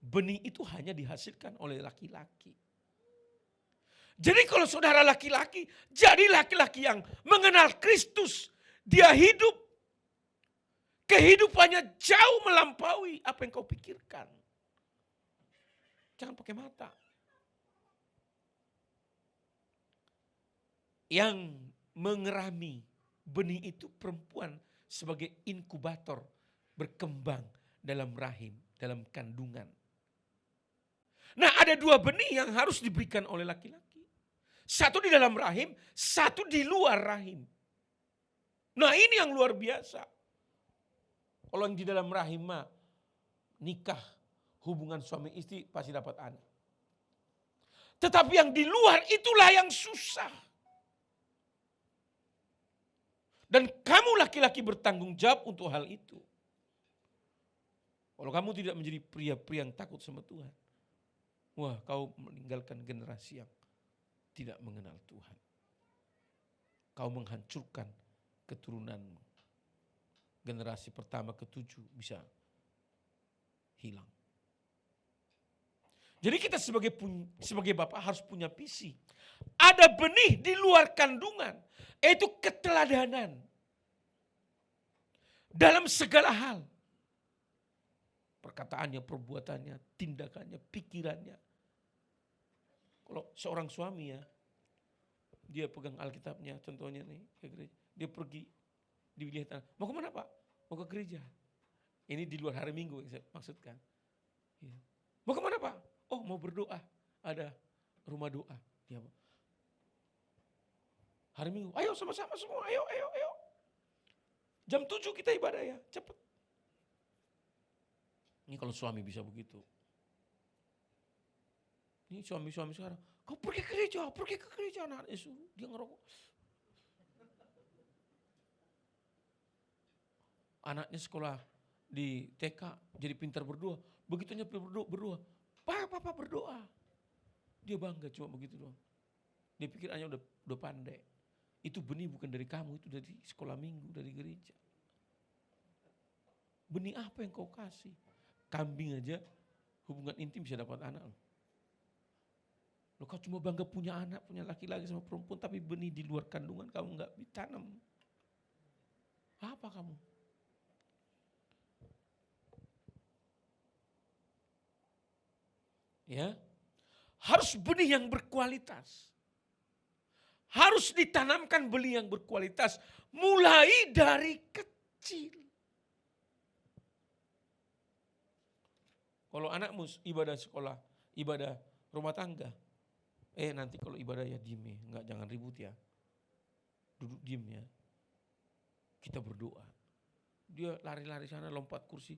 Benih itu hanya dihasilkan oleh laki-laki. Jadi kalau saudara laki-laki, jadi laki-laki yang mengenal Kristus. Dia hidup. Kehidupannya jauh melampaui apa yang kau pikirkan. Jangan pakai mata. Yang mengerami benih itu perempuan sebagai inkubator berkembang dalam rahim, dalam kandungan. Nah, ada dua benih yang harus diberikan oleh laki-laki. Satu di dalam rahim, satu di luar rahim. Nah, ini yang luar biasa. Kalau yang di dalam rahim mah nikah, hubungan suami istri pasti dapat anak. Tetapi yang di luar itulah yang susah. Dan kamu laki-laki bertanggung jawab untuk hal itu. Kalau kamu tidak menjadi pria-pria yang takut sama Tuhan, wah, kau meninggalkan generasi yang tidak mengenal Tuhan. Kau menghancurkan keturunanmu. Generasi pertama ke-7 bisa hilang. Jadi kita sebagai bapak harus punya visi. Ada benih di luar kandungan, yaitu keteladanan. Dalam segala hal. Perkataannya, perbuatannya, tindakannya, pikirannya. Kalau seorang suami ya, dia pegang Alkitabnya, contohnya nih, dia pergi di wilayah tanah. Mau kemana Pak? Mau ke gereja. Ini di luar hari Minggu yang saya maksudkan. Ya. Mau kemana Pak? Oh, mau berdoa. Ada rumah doa. Ya, hari Minggu, ayo sama-sama semua, ayo. Jam 7 kita ibadah ya, cepet. Ini kalau suami bisa begitu. Ini suami-suami sekarang, kau pergi ke gereja, anak Yesus, dia ngerokok. Anaknya sekolah di TK jadi pintar berdoa, begitu nyampe berdoa, Papa berdoa. Dia bangga cuma begitu doang. Dia pikir hanya udah pandai. Itu benih bukan dari kamu, itu dari sekolah minggu, dari gereja. Benih apa yang kau kasih? Kambing aja hubungan intim bisa dapat anak loh. Lo kau cuma bangga punya anak, punya laki-laki sama perempuan, tapi benih di luar kandungan kamu nggak ditanam. Apa kamu? Ya, harus benih yang berkualitas. Harus ditanamkan benih yang berkualitas mulai dari kecil. Kalau anakmu ibadah sekolah, ibadah rumah tangga, nanti kalau ibadah ya diem ya, jangan ribut ya. Duduk diem ya. Kita berdoa. Dia lari-lari sana, lompat kursi.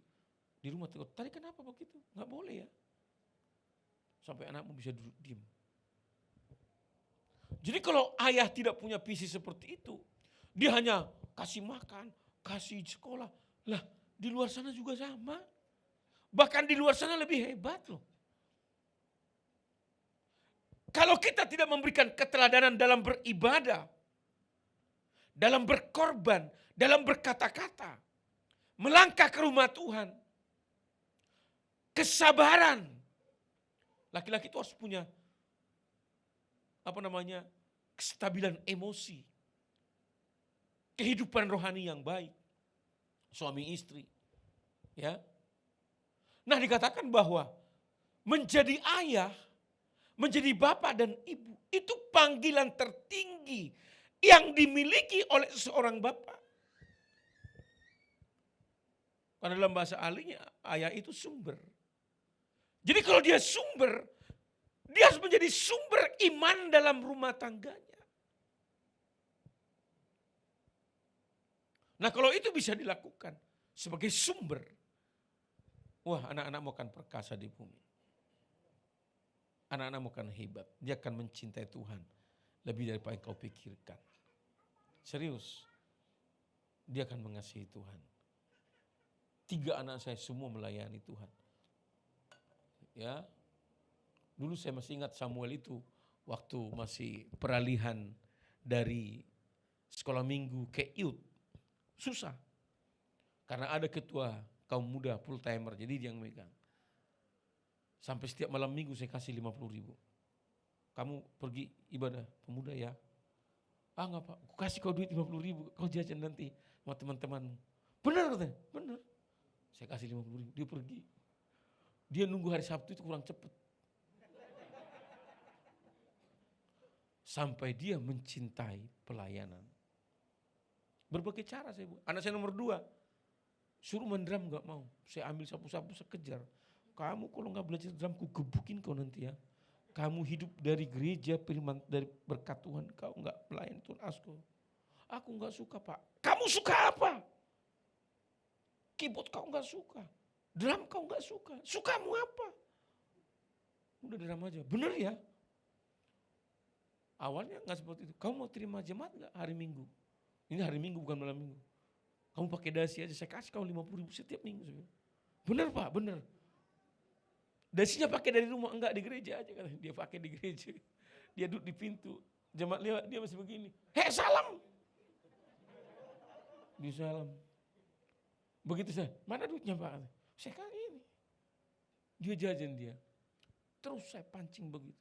Di rumah tegur, tadi kenapa begitu? Nggak boleh ya. Sampai anakmu bisa duduk diem. Jadi kalau ayah tidak punya visi seperti itu, dia hanya kasih makan, kasih sekolah. Lah, di luar sana juga sama. Bahkan di luar sana lebih hebat loh. Kalau kita tidak memberikan keteladanan dalam beribadah, dalam berkorban, dalam berkata-kata, melangkah ke rumah Tuhan, kesabaran. Laki-laki itu harus punya kestabilan emosi, kehidupan rohani yang baik, suami istri, ya. Nah, dikatakan bahwa menjadi ayah, menjadi bapak dan ibu itu panggilan tertinggi yang dimiliki oleh seorang bapak. Karena dalam bahasa ahlinya ayah itu sumber. Jadi kalau dia sumber, Dia harus menjadi sumber iman dalam rumah tangganya. Nah kalau itu bisa dilakukan sebagai sumber, wah anak-anakmu akan perkasa di bumi. Anak-anakmu akan hebat, dia akan mencintai Tuhan lebih daripada yang kau pikirkan. Serius, dia akan mengasihi Tuhan. 3 anak saya semua melayani Tuhan. Ya, dulu saya masih ingat Samuel itu waktu masih peralihan dari sekolah minggu ke youth. Susah. Karena ada ketua kaum muda full timer, jadi dia yang megang. Sampai setiap malam minggu saya kasih 50.000. Kamu pergi ibadah pemuda ya. Ah enggak Pak, aku kasih kau duit 50.000, kau jajan nanti sama teman-temanmu. Benar katanya, benar. Saya kasih 50.000, dia pergi. Dia nunggu hari Sabtu itu kurang cepat. Sampai dia mencintai pelayanan. Berbagai cara saya buat. Anak saya nomor 2, suruh main drum gak mau. Saya ambil sapu-sapu, saya kejar. Kamu kalau gak belajar drum, ku gebukin kau nanti ya. Kamu hidup dari gereja, firman dari berkat Tuhan, kau gak pelayan Tuhan Asko. Aku gak suka Pak. Kamu suka apa? Keyboard kau gak suka. Drum kau gak suka. Sukamu apa? Udah drum aja. Bener ya? Awalnya gak seperti itu. Kamu mau terima jemaat gak hari Minggu? Ini hari Minggu bukan malam Minggu. Kamu pakai dasi aja, saya kasih kau 50.000 setiap minggu. Bener Pak, bener. Dasinya pakai dari rumah, enggak di gereja aja. Dia pakai di gereja. Dia duduk di pintu. Jemaat lewat, dia masih begini. Hei salam. Dia salam. Begitu saya, mana duitnya Pak? Saya kan ini. Dia jajan dia. Terus saya pancing begitu.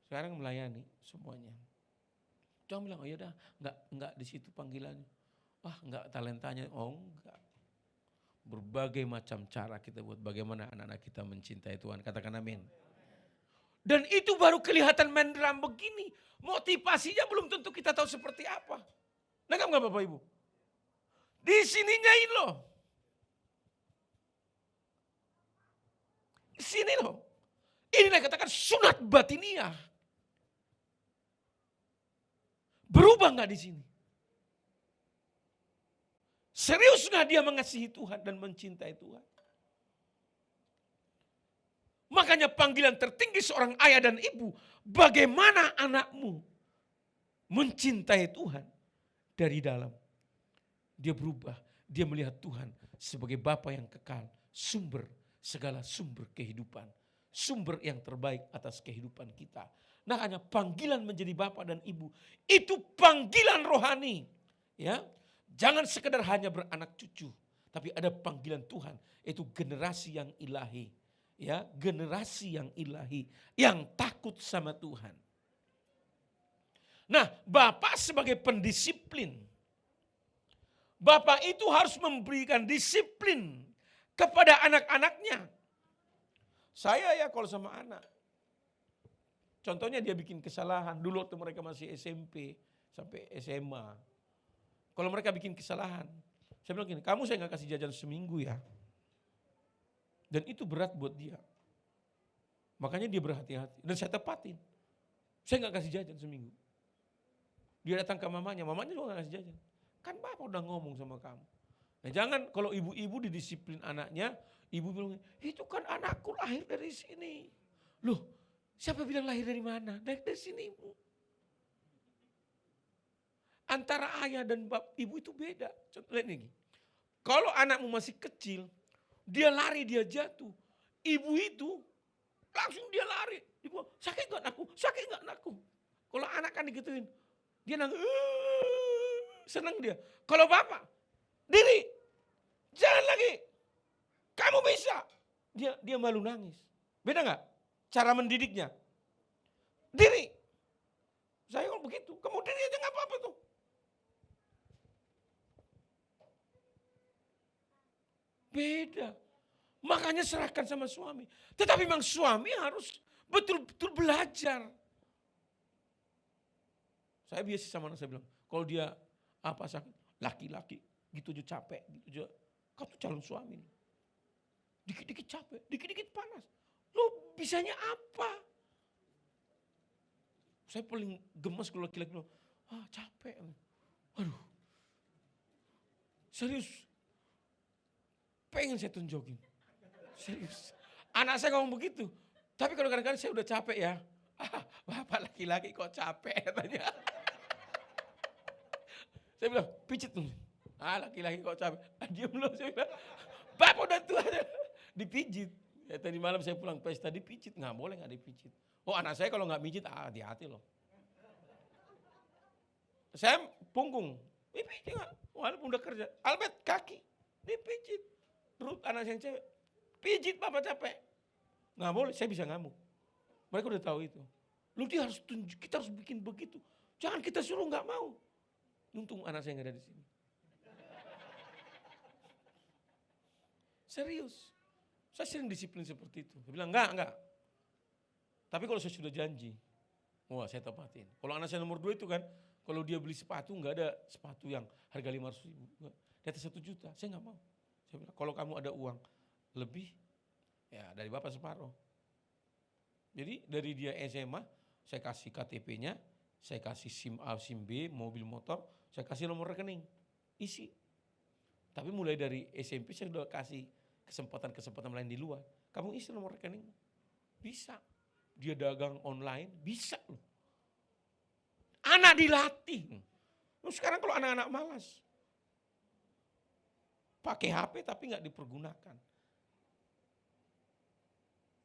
Sekarang melayani semuanya. Jangan bilang, oh ya dah, enggak di situ panggilannya. Wah, enggak talentanya. Oh, enggak. Berbagai macam cara kita buat bagaimana anak-anak kita mencintai Tuhan. Katakan amin. Dan itu baru kelihatan main drum begini. Motivasinya belum tentu kita tahu seperti apa. Nangkap enggak Bapak Ibu? Di sininya ini loh. Di sini loh. Inilah katakan sunat batiniah. Berubah enggak di sini? Serius nggak dia mengasihi Tuhan dan mencintai Tuhan? Makanya panggilan tertinggi seorang ayah dan ibu, bagaimana anakmu mencintai Tuhan dari dalam. Dia berubah, dia melihat Tuhan sebagai Bapa yang kekal, sumber segala sumber kehidupan, sumber yang terbaik atas kehidupan kita. Nah hanya panggilan menjadi Bapa dan Ibu, itu panggilan rohani. Ya. Jangan sekedar hanya beranak cucu, tapi ada panggilan Tuhan, yaitu generasi yang ilahi. Ya, generasi yang ilahi, yang takut sama Tuhan. Nah, Bapak sebagai pendisiplin, Bapak itu harus memberikan disiplin kepada anak-anaknya. Saya ya kalau sama anak, contohnya dia bikin kesalahan, dulu waktu mereka masih SMP sampai SMA. Kalau mereka bikin kesalahan, saya bilang gini, kamu saya gak kasih jajan seminggu ya. Dan itu berat buat dia. Makanya dia berhati-hati. Dan saya tepatin. Saya gak kasih jajan seminggu. Dia datang ke mamanya juga gak kasih jajan. Kan Bapak udah ngomong sama kamu. Nah jangan kalau ibu-ibu didisiplin anaknya, ibu bilang, itu kan anakku lahir dari sini. Loh, siapa bilang lahir dari mana? Dari sini Ibu. Antara ayah dan ibu itu beda. Contohnya ini. Kalau anakmu masih kecil, dia lari, dia jatuh. Ibu itu langsung dia lari. Dia bilang, sakit gak anakku? Sakit gak anakku? Kalau anak kan digituin, dia nangis. Senang dia. Kalau bapak, diri, jangan lagi. Kamu bisa. Dia malu nangis. Beda gak? Cara mendidiknya. Diri. Saya kalau begitu, kamu diri aja gak apa-apa tuh. Beda. Makanya serahkan sama suami. Tetapi memang suami harus betul-betul belajar. Saya biasa sama anak saya bilang, kalau dia apa sakit, laki-laki gitu aja capek, gitu aja. Kau tuh calon suami nih. Dikit-dikit capek, dikit-dikit panas. Lo bisanya apa? Saya paling gemes kalau laki-laki bilang, capek. Waduh, serius. Pengen saya tunjukin. Serius. Anak saya ngomong begitu. Tapi kalau kadang-kadang saya udah capek ya. Bapak laki-laki kok capek katanya. Saya bilang, pijit tuh. Laki-laki kok capek. Diam loh, saya bilang. Bapak udah tua. Dipijit. Ya, tadi malam saya pulang pesta dipijit. Nggak boleh nggak dipijit. Oh, anak saya kalau nggak mijit, hati-hati loh. Saya punggung. Dipijit nggak? Walaupun udah kerja. Albert kaki. Dipijit. Perut anak saya yang cewek. Pijit Bapak capek. Nggak boleh, saya bisa ngamuk. Mereka udah tahu itu. Lu dia harus tunjuk, kita harus bikin begitu. Jangan kita suruh nggak mau. Untung anak saya nggak ada di sini. Serius. Saya sering disiplin seperti itu. Saya bilang enggak. Tapi kalau saya sudah janji, wah saya tepatin. Kalau anak saya nomor 2 itu kan, kalau dia beli sepatu nggak ada sepatu yang harga 500.000. Di atas 1 juta, saya nggak mau. Saya bilang kalau kamu ada uang lebih, ya dari Bapak separuh. Jadi dari dia SMA, saya kasih KTP-nya, saya kasih SIM A, SIM B, mobil motor, saya kasih nomor rekening, isi. Tapi mulai dari SMP saya sudah kasih kesempatan lain di luar. Kamu isi nomor rekening, bisa. Dia dagang online, bisa loh. Anak dilatih. Sekarang kalau anak-anak malas, pakai HP tapi nggak dipergunakan.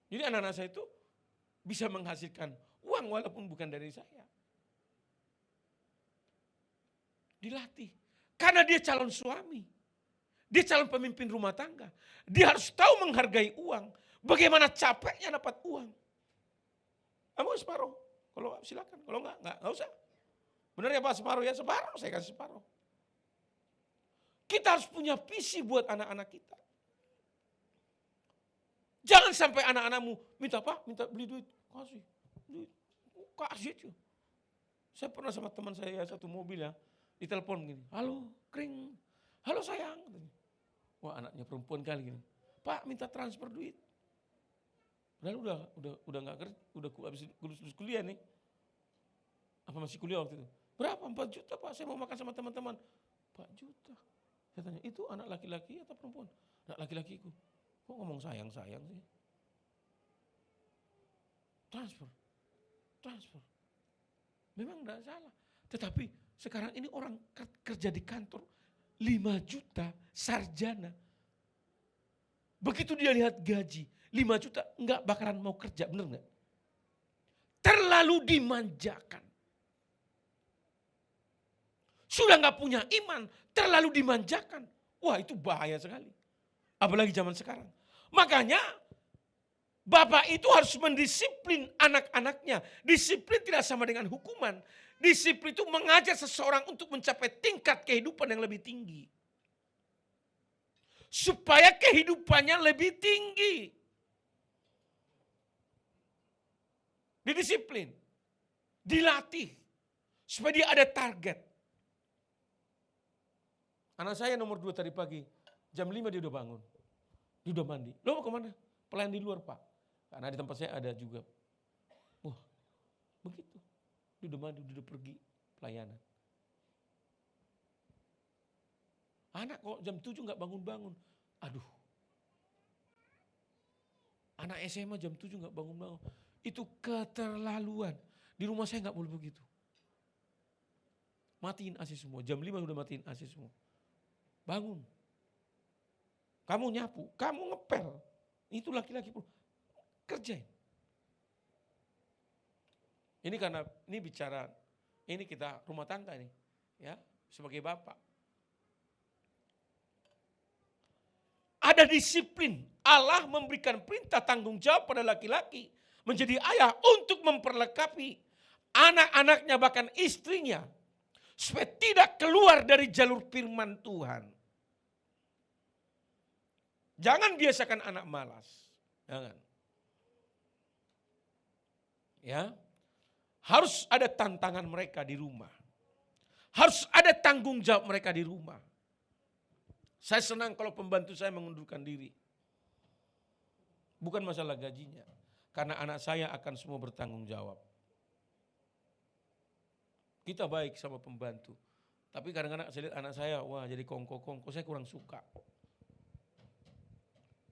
Jadi anak-anak saya itu bisa menghasilkan uang walaupun bukan dari saya. Dilatih. Karena dia calon suami. Dia calon pemimpin rumah tangga. Dia harus tahu menghargai uang. Bagaimana capeknya dapat uang. Kamu separuh. Kalau silakan. Kalau enggak usah. Benar ya Pak separuh ya? Separuh, saya kasih separuh. Kita harus punya visi buat anak-anak kita. Jangan sampai anak-anakmu minta Pak, minta beli duit. Kasih. Duit. Kasih aja. Saya pernah sama teman saya satu mobil ya. Ditelepon begini. Halo, kring. Halo sayang. Wah anaknya perempuan kali gini. Pak minta transfer duit. Padahal udah nggak kerja, udah habis lulus kuliah nih. Apa masih kuliah waktu itu? Berapa? 4 juta Pak, saya mau makan sama teman-teman. 4 juta. Saya tanya, itu anak laki-laki atau perempuan? Anak laki-lakiku. Kok ngomong sayang-sayang sih? Transfer. Memang enggak salah. Tetapi sekarang ini orang kerja di kantor 5 juta sarjana. Begitu dia lihat gaji 5 juta enggak bakalan mau kerja, bener enggak? Terlalu dimanjakan. Sudah enggak punya iman, terlalu dimanjakan. Wah itu bahaya sekali. Apalagi zaman sekarang. Makanya bapak itu harus mendisiplin anak-anaknya. Disiplin tidak sama dengan hukuman. Disiplin itu mengajar seseorang untuk mencapai tingkat kehidupan yang lebih tinggi. Supaya kehidupannya lebih tinggi. Didisiplin. Dilatih. Supaya dia ada target. Anak saya nomor 2 tadi pagi. Jam 5 dia udah bangun. Dia udah mandi. Lo mau kemana? Pelayan di luar Pak. Karena di tempat saya ada juga. Wah begitu. Dia udah mandi, dia udah pergi pelayanan. Anak kok jam 7 gak bangun-bangun. Aduh. Anak SMA jam 7 gak bangun-bangun. Itu keterlaluan. Di rumah saya gak boleh begitu. Matiin AC semua. Jam 5 udah matiin AC semua. Bangun. Kamu nyapu, kamu ngepel. Itu laki-laki pun. Kerjain. Ini karena ini bicara, ini kita rumah tangga nih. Ya, sebagai bapak. Ada disiplin. Allah memberikan perintah tanggung jawab pada laki-laki. Menjadi ayah untuk memperlengkapi anak-anaknya bahkan istrinya. Supaya tidak keluar dari jalur firman Tuhan. Jangan biasakan anak malas. Jangan. Ya. Harus ada tantangan mereka di rumah. Harus ada tanggung jawab mereka di rumah. Saya senang kalau pembantu saya mengundurkan diri. Bukan masalah gajinya. Karena anak saya akan semua bertanggung jawab. Kita baik sama pembantu. Tapi kadang-kadang saya lihat anak saya, wah jadi kongko-kongko, saya kurang suka.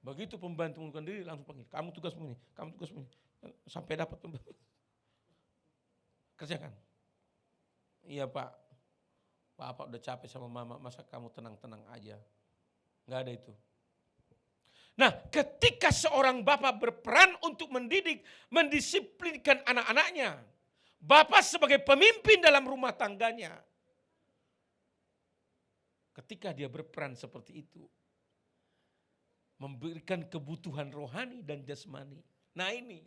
Begitu pembantu mengundurkan diri, langsung panggil, kamu tugas begini, kamu tugas begini. Sampai dapat pembantu. Kerjakan. Iya Pak, Bapak udah capek sama mama, masa kamu tenang-tenang aja. Nggak ada itu. Nah, ketika seorang bapak berperan untuk mendidik, mendisiplinkan anak-anaknya, bapak sebagai pemimpin dalam rumah tangganya, ketika dia berperan seperti itu, memberikan kebutuhan rohani dan jasmani. Nah ini,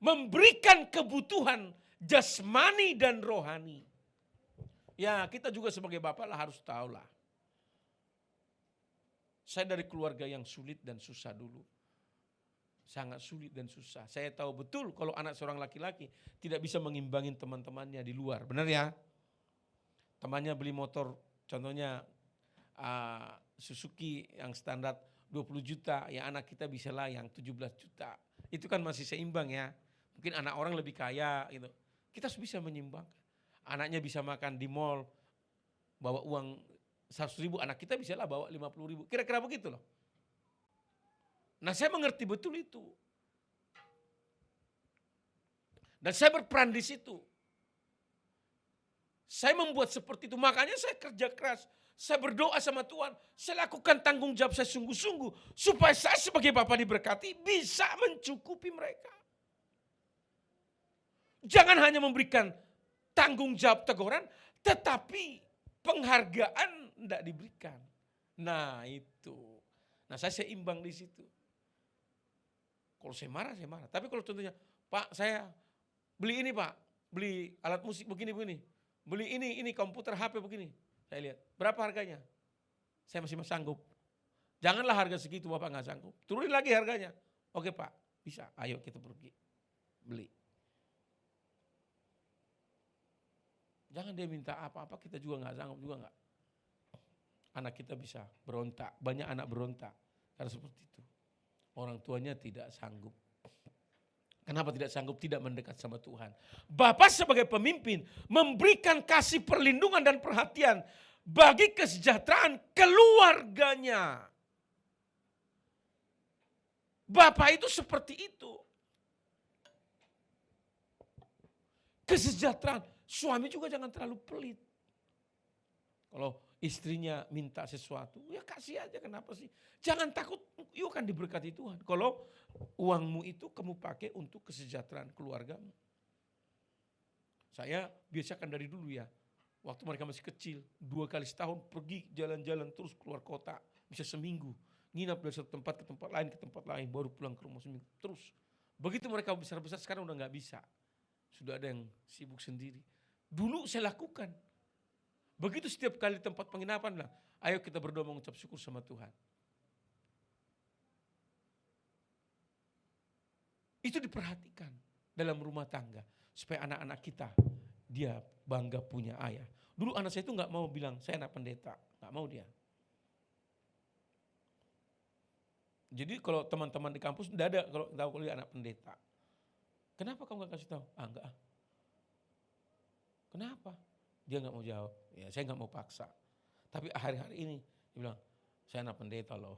memberikan kebutuhan jasmani dan rohani. Ya kita juga sebagai bapak lah harus tahu lah. Saya dari keluarga yang sulit dan susah dulu. Sangat sulit dan susah. Saya tahu betul kalau anak seorang laki-laki tidak bisa mengimbangin teman-temannya di luar. Benar ya? Temannya beli motor, contohnya Suzuki yang standar 20 juta, ya anak kita bisa lah yang 17 juta. Itu kan masih seimbang ya. Mungkin anak orang lebih kaya gitu. Kita bisa menyimbangkan. Anaknya bisa makan di mall, bawa uang 100.000, anak kita bisa lah bawa 50.000. Kira-kira begitu loh. Nah saya mengerti betul itu. Dan saya berperan di situ. Saya membuat seperti itu, makanya saya kerja keras. Saya berdoa sama Tuhan, saya lakukan tanggung jawab saya sungguh-sungguh. Supaya saya sebagai Bapak diberkati bisa mencukupi mereka. Jangan hanya memberikan tanggung jawab teguran, tetapi penghargaan tidak diberikan. Nah itu. Nah saya seimbang di situ. Kalau saya marah, saya marah. Tapi kalau contohnya, Pak saya beli ini Pak, beli alat musik begini-begini. Beli ini komputer HP begini. Saya lihat, berapa harganya? Saya masih sanggup. Janganlah harga segitu Bapak nggak sanggup. Turunin lagi harganya. Oke Pak, bisa. Ayo kita pergi. Beli. Jangan dia minta apa-apa, kita juga nggak sanggup juga nggak. Anak kita bisa berontak, banyak anak berontak karena seperti itu. Orang tuanya tidak sanggup. Kenapa tidak sanggup? Tidak mendekat sama Tuhan. Bapak sebagai pemimpin memberikan kasih perlindungan dan perhatian bagi kesejahteraan keluarganya. Bapak itu seperti itu. Kesejahteraan. Suami juga jangan terlalu pelit. Kalau istrinya minta sesuatu, ya kasih aja, kenapa sih? Jangan takut, yuk akan diberkati Tuhan. Kalau uangmu itu kamu pakai untuk kesejahteraan keluargamu. Saya biasakan dari dulu ya, waktu mereka masih kecil, 2 kali setahun pergi jalan-jalan terus keluar kota, bisa seminggu. Nginap dari satu tempat ke tempat lain, baru pulang ke rumah seminggu. Terus, begitu mereka besar-besar sekarang udah gak bisa. Sudah ada yang sibuk sendiri. Dulu saya lakukan. Begitu setiap kali tempat penginapan lah, ayo kita berdoa mengucap syukur sama Tuhan. Itu diperhatikan dalam rumah tangga. Supaya anak-anak kita, dia bangga punya ayah. Dulu anak saya itu gak mau bilang, saya anak pendeta. Gak mau dia. Jadi kalau teman-teman di kampus, tidak ada kalau tahu kalau dia anak pendeta. Kenapa kamu gak kasih tahu? Enggak. Kenapa? Dia gak mau jawab. Ya saya gak mau paksa. Tapi hari-hari ini dia bilang, saya anak pendeta loh.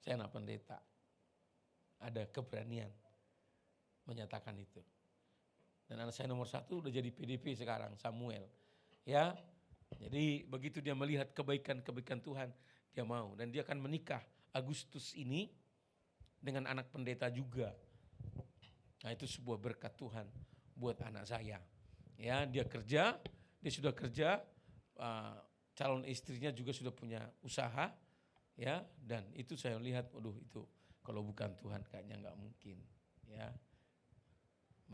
Saya anak pendeta. Ada keberanian menyatakan itu. Dan anak saya nomor 1 udah jadi PDP sekarang, Samuel. Ya, jadi begitu dia melihat kebaikan-kebaikan Tuhan, dia mau. Dan dia akan menikah Agustus ini dengan anak pendeta juga. Nah itu sebuah berkat Tuhan buat anak saya. Ya, dia sudah kerja, calon istrinya juga sudah punya usaha, ya, dan itu saya lihat, waduh itu kalau bukan Tuhan kayaknya nggak mungkin, ya.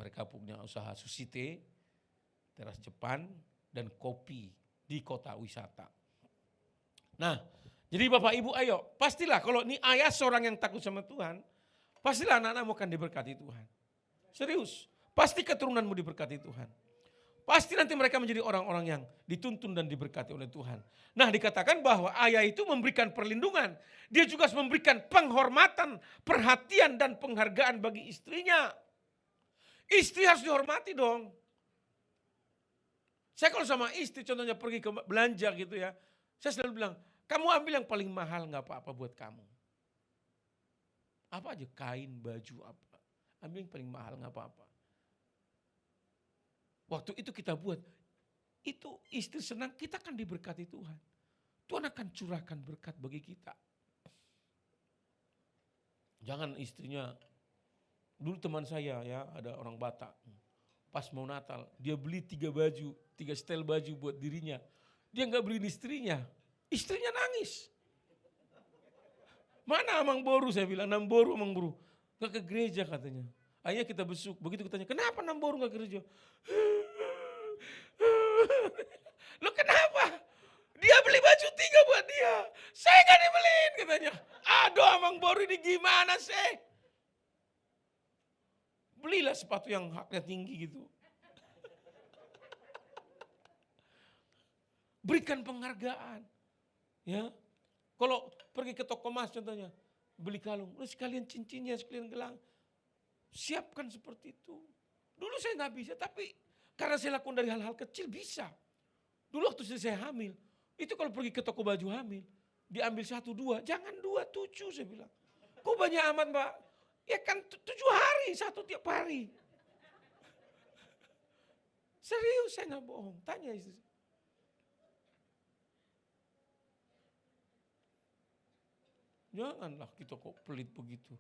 Mereka punya usaha susite, teras Jepang, dan kopi di kota wisata. Nah, jadi Bapak Ibu ayo, pastilah kalau ini ayah seorang yang takut sama Tuhan, pastilah anak-anakmu akan diberkati Tuhan. Serius, pasti keturunanmu diberkati Tuhan. Pasti nanti mereka menjadi orang-orang yang dituntun dan diberkati oleh Tuhan. Nah, dikatakan bahwa ayah itu memberikan perlindungan. Dia juga memberikan penghormatan, perhatian dan penghargaan bagi istrinya. Istri harus dihormati dong. Saya kalau sama istri contohnya pergi ke belanja gitu ya. Saya selalu bilang, kamu ambil yang paling mahal gak apa-apa buat kamu. Apa aja, kain, baju, apa. Ambil yang paling mahal gak apa-apa. Waktu itu kita buat, itu istri senang, kita akan diberkati Tuhan. Tuhan akan curahkan berkat bagi kita. Jangan istrinya, dulu teman saya ya, ada orang Batak. Pas mau Natal, dia beli 3 baju, 3 setel baju buat dirinya. Dia gak beliin istrinya, istrinya nangis. Mana Amang Boru, saya bilang, Namboru Amang Boru. Gak ke gereja katanya. Akhirnya kita besuk, begitu kita tanya, kenapa Namboru gak ke gereja? Loh kenapa? Dia beli baju 3 buat dia. Saya gak dibeliin katanya. Aduh Amang Boru ini gimana sih? Belilah sepatu yang haknya tinggi gitu. Berikan penghargaan. Ya. Kalau pergi ke toko emas contohnya, beli kalung, lu sekalian cincinnya, sekalian gelang. Siapkan seperti itu. Dulu saya nggak bisa, tapi karena saya lakukan dari hal-hal kecil bisa. Dulu waktu saya hamil, itu kalau pergi ke toko baju hamil, diambil 1, 2, jangan 2, 7 saya bilang. Kok banyak amat Mbak? Ya kan 7 hari, 1 tiap hari. Serius saya nggak bohong, tanya istri. Janganlah kita kok pelit begitu.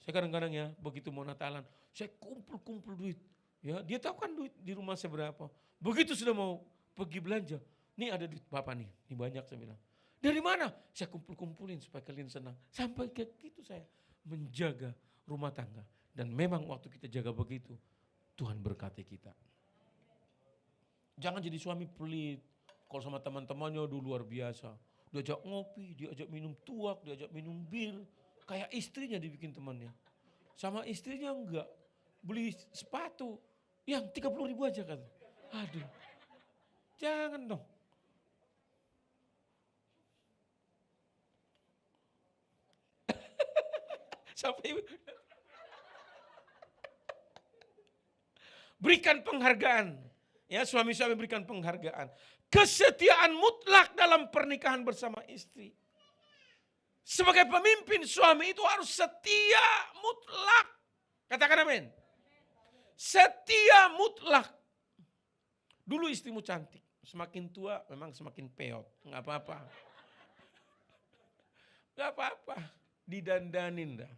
Saya kadang-kadang ya begitu mau Natalan, saya kumpul duit. Ya, dia tahu kan duit di rumah saya berapa. Begitu sudah mau pergi belanja, nih ada duit Bapak nih, ini banyak saya bilang. Dari mana? Saya kumpulin supaya kalian senang. Sampai kayak gitu saya menjaga rumah tangga. Dan memang waktu kita jaga begitu, Tuhan berkati kita. Jangan jadi suami pelit. Kalau sama teman-temannya dulu luar biasa. Diajak ngopi, diajak minum tuak, diajak minum bir. Kayak istrinya dibikin temannya. Sama istrinya enggak. Beli sepatu yang 30.000 aja kan. Aduh. Jangan dong. Sampai berikan penghargaan. Ya, suami-suami berikan penghargaan. Kesetiaan mutlak dalam pernikahan bersama istri. Sebagai pemimpin suami itu harus setia mutlak. Katakan amin. Setia mutlak. Dulu istrimu cantik. Semakin tua memang semakin peot. Enggak apa-apa. Enggak apa-apa. Didandanin dah.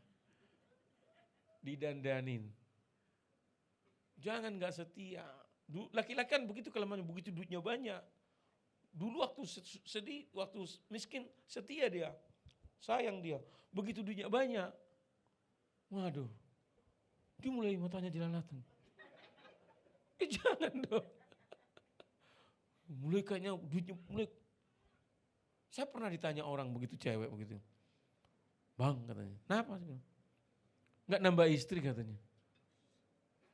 Didandanin. Jangan enggak setia. Laki-laki kan begitu kelemahannya, begitu duitnya banyak. Dulu waktu sedih, waktu miskin setia dia. Sayang dia. Begitu duitnya banyak. Waduh. Dia mulai matanya jelalatan. Jangan dong. Mulai kayaknya duitnya mulai. Saya pernah ditanya orang begitu cewek begitu. Bang katanya. Kenapa? Enggak nambah istri katanya.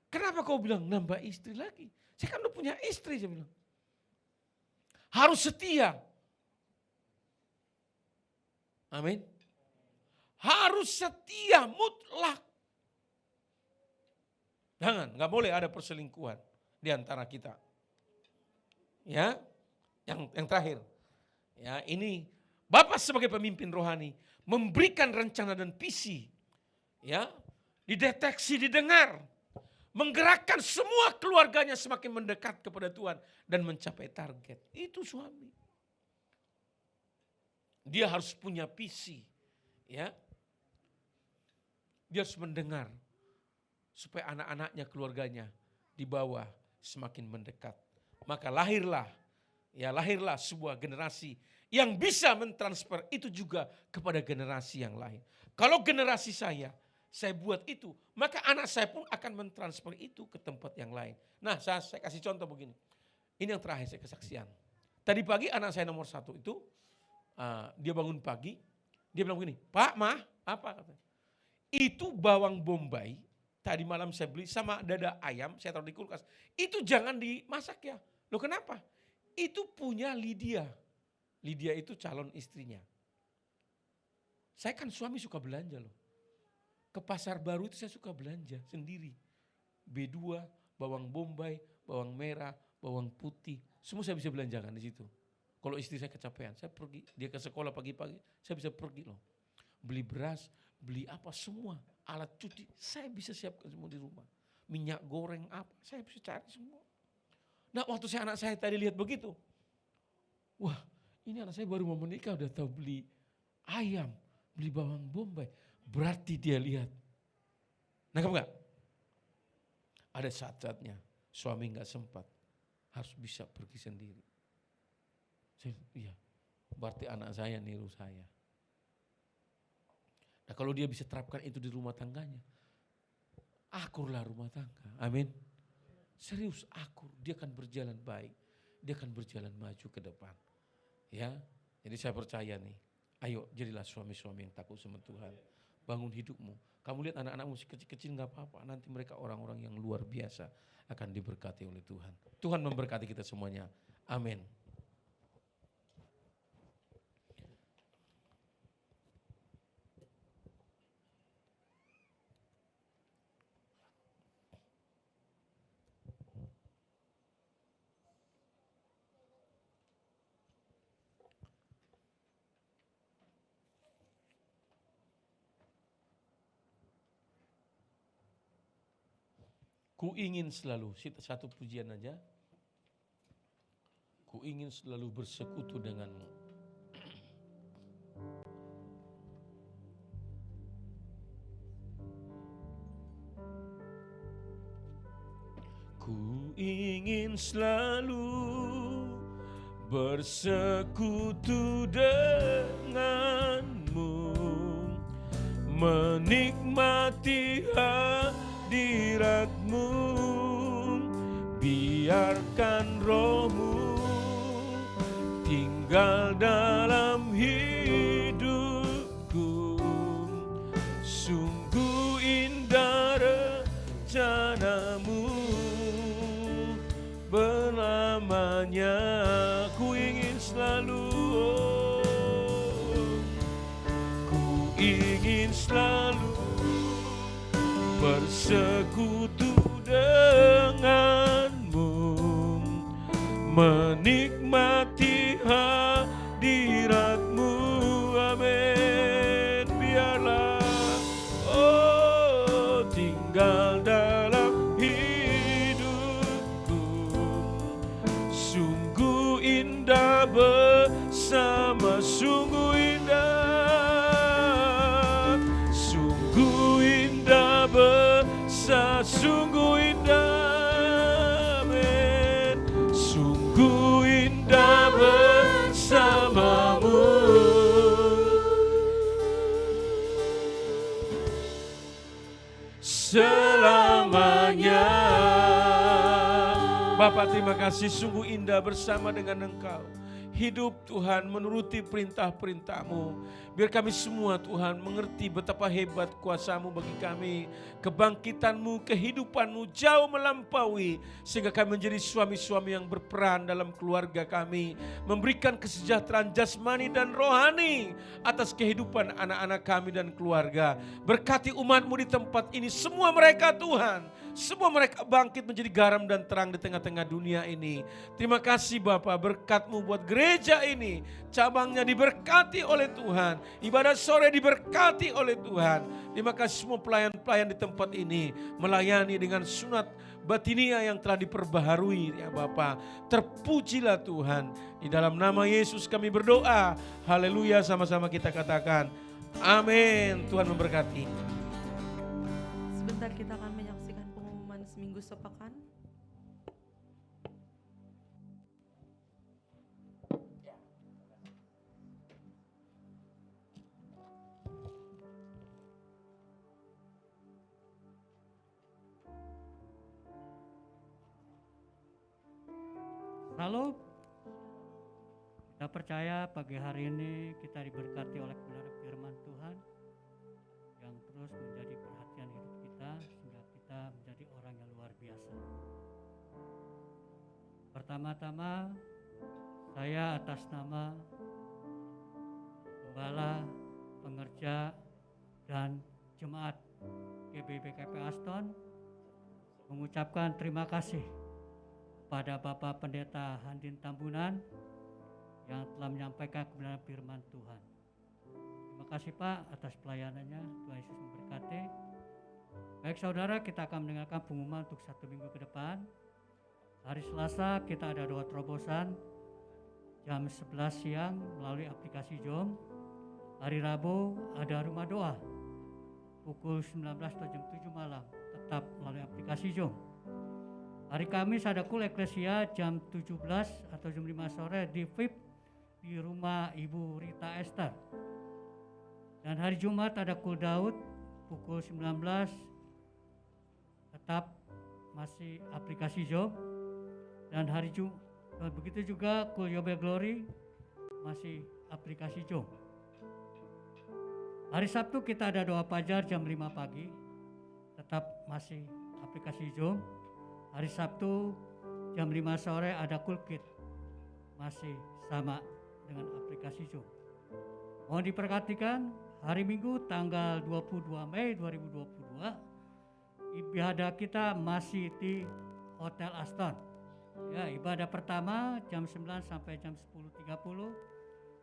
Kenapa kau bilang nambah istri lagi? Saya kan udah punya istri saya bilang. Harus setia. Amin. Harus setia mutlak. Jangan, nggak boleh ada perselingkuhan di antara kita. Ya, yang terakhir. Ya, ini Bapak sebagai pemimpin rohani memberikan rencana dan visi. Ya, dideteksi, didengar. Menggerakkan semua keluarganya semakin mendekat kepada Tuhan dan mencapai target. Itu suami. Dia harus punya visi, ya. Dia harus mendengar supaya anak-anaknya, keluarganya di bawah semakin mendekat. Maka lahirlah sebuah generasi yang bisa mentransfer itu juga kepada generasi yang lain. Kalau generasi saya buat itu, maka anak saya pun akan mentransfer itu ke tempat yang lain. Nah, saya kasih contoh begini. Ini yang terakhir saya kesaksian. Tadi pagi anak saya nomor 1 itu, dia bangun pagi, dia bilang begini, Pak, Ma, apa katanya? Itu bawang bombay tadi malam saya beli sama dada ayam, saya taruh di kulkas. Itu jangan dimasak ya. Loh kenapa? Itu punya Lydia. Lydia itu calon istrinya. Saya kan suami suka belanja loh. Ke pasar baru itu saya suka belanja sendiri. B2, bawang bombay, bawang merah, bawang putih. Semua saya bisa belanjakan di situ. Kalau istri saya kecapean, saya pergi. Dia ke sekolah pagi-pagi, saya bisa pergi loh. Beli beras, beli apa semua. Alat cuci, saya bisa siapkan semua di rumah. Minyak goreng apa, saya bisa cari semua. Nah waktu anak saya tadi lihat begitu. Wah ini anak saya baru mau menikah udah tahu beli ayam, beli bawang bombay. Berarti dia lihat. Nangkap enggak? Ada saat-saatnya suami enggak sempat. Harus bisa pergi sendiri. Iya, berarti anak saya niru saya. Nah kalau dia bisa terapkan itu di rumah tangganya, akurlah rumah tangga. Amin. Serius akur, dia akan berjalan baik. Dia akan berjalan maju ke depan. Ya, jadi saya percaya nih. Ayo jadilah suami-suami yang takut sama Tuhan. Bangun hidupmu. Kamu lihat anak-anakmu kecil-kecil gak apa-apa. Nanti mereka orang-orang yang luar biasa akan diberkati oleh Tuhan. Tuhan memberkati kita semuanya. Amin. Ku ingin selalu, satu pujian aja. Ku ingin selalu bersekutu denganmu. Ku ingin selalu bersekutu denganmu, menikmati hadiratmu, biarkan rohmu tinggal dalam hidupku. Sungguh indah rencanamu berlamanya. Ku ingin selalu, ku ingin selalu bersekutu denganmu, menikmati hadiratmu. Amin. Biarlah tinggal dalam hidupku. Sungguh indah bersama, sungguh indah, sungguh indah sungguh indah, amin. Sungguh indah bersamamu. Selamanya. Bapak terima kasih, sungguh indah bersama dengan Engkau. Hidup Tuhan menuruti perintah-perintah-Mu. Biar kami semua Tuhan mengerti betapa hebat kuasa-Mu bagi kami. Kebangkitan-Mu, kehidupan-Mu jauh melampaui. Sehingga kami menjadi suami-suami yang berperan dalam keluarga kami. Memberikan kesejahteraan jasmani dan rohani atas kehidupan anak-anak kami dan keluarga. Berkati umat-Mu di tempat ini. Semua mereka Tuhan, semua mereka bangkit menjadi garam dan terang di tengah-tengah dunia ini. Terima kasih Bapa, berkat-Mu buat gereja ini. Cabangnya diberkati oleh Tuhan. Ibadah sore diberkati oleh Tuhan. Terima kasih semua pelayan-pelayan di tempat ini. Melayani dengan sunat batinia yang telah diperbaharui ya Bapa. Terpujilah Tuhan. Di dalam nama Yesus kami berdoa. Haleluya, sama-sama kita katakan. Amin. Tuhan memberkati. Sebentar kita akan menyaksikan pengumuman seminggu sepekan. Lalu kita percaya pagi hari ini kita diberkati oleh kebenaran firman Tuhan yang terus menjadi perhatian hidup kita sehingga kita Pertama-tama saya atas nama Gembala, pengerja, dan jemaat GBBKP Aston mengucapkan terima kasih kepada Bapak Pendeta Handin Tambunan yang telah menyampaikan kebenaran firman Tuhan. Terima kasih Pak atas pelayanannya. Tuhan Yesus memberkati. Baik saudara, kita akan mendengarkan pengumuman untuk 1 minggu ke depan. Hari Selasa kita ada doa terobosan jam 11 siang melalui aplikasi Zoom. Hari Rabu ada rumah doa pukul 19 atau jam 7 malam tetap melalui aplikasi Zoom. Hari Kamis ada kul eklesia jam 17 atau jam 5 sore di VIP di rumah Ibu Rita Esther. Dan hari Jumat ada kul Daud pukul 19 tetap masih aplikasi Zoom. Dan hari begitu juga kul Yobel Glory masih aplikasi Zoom. Hari Sabtu kita ada doa fajar jam 5 pagi tetap masih aplikasi Zoom. Hari Sabtu jam 5 sore ada kul Kid masih sama dengan aplikasi Zoom. Mohon diperhatikan hari Minggu tanggal 22 Mei 2022 ibadah kita masih di Hotel Aston. Ya, ibadah pertama jam 9 sampai jam 10.30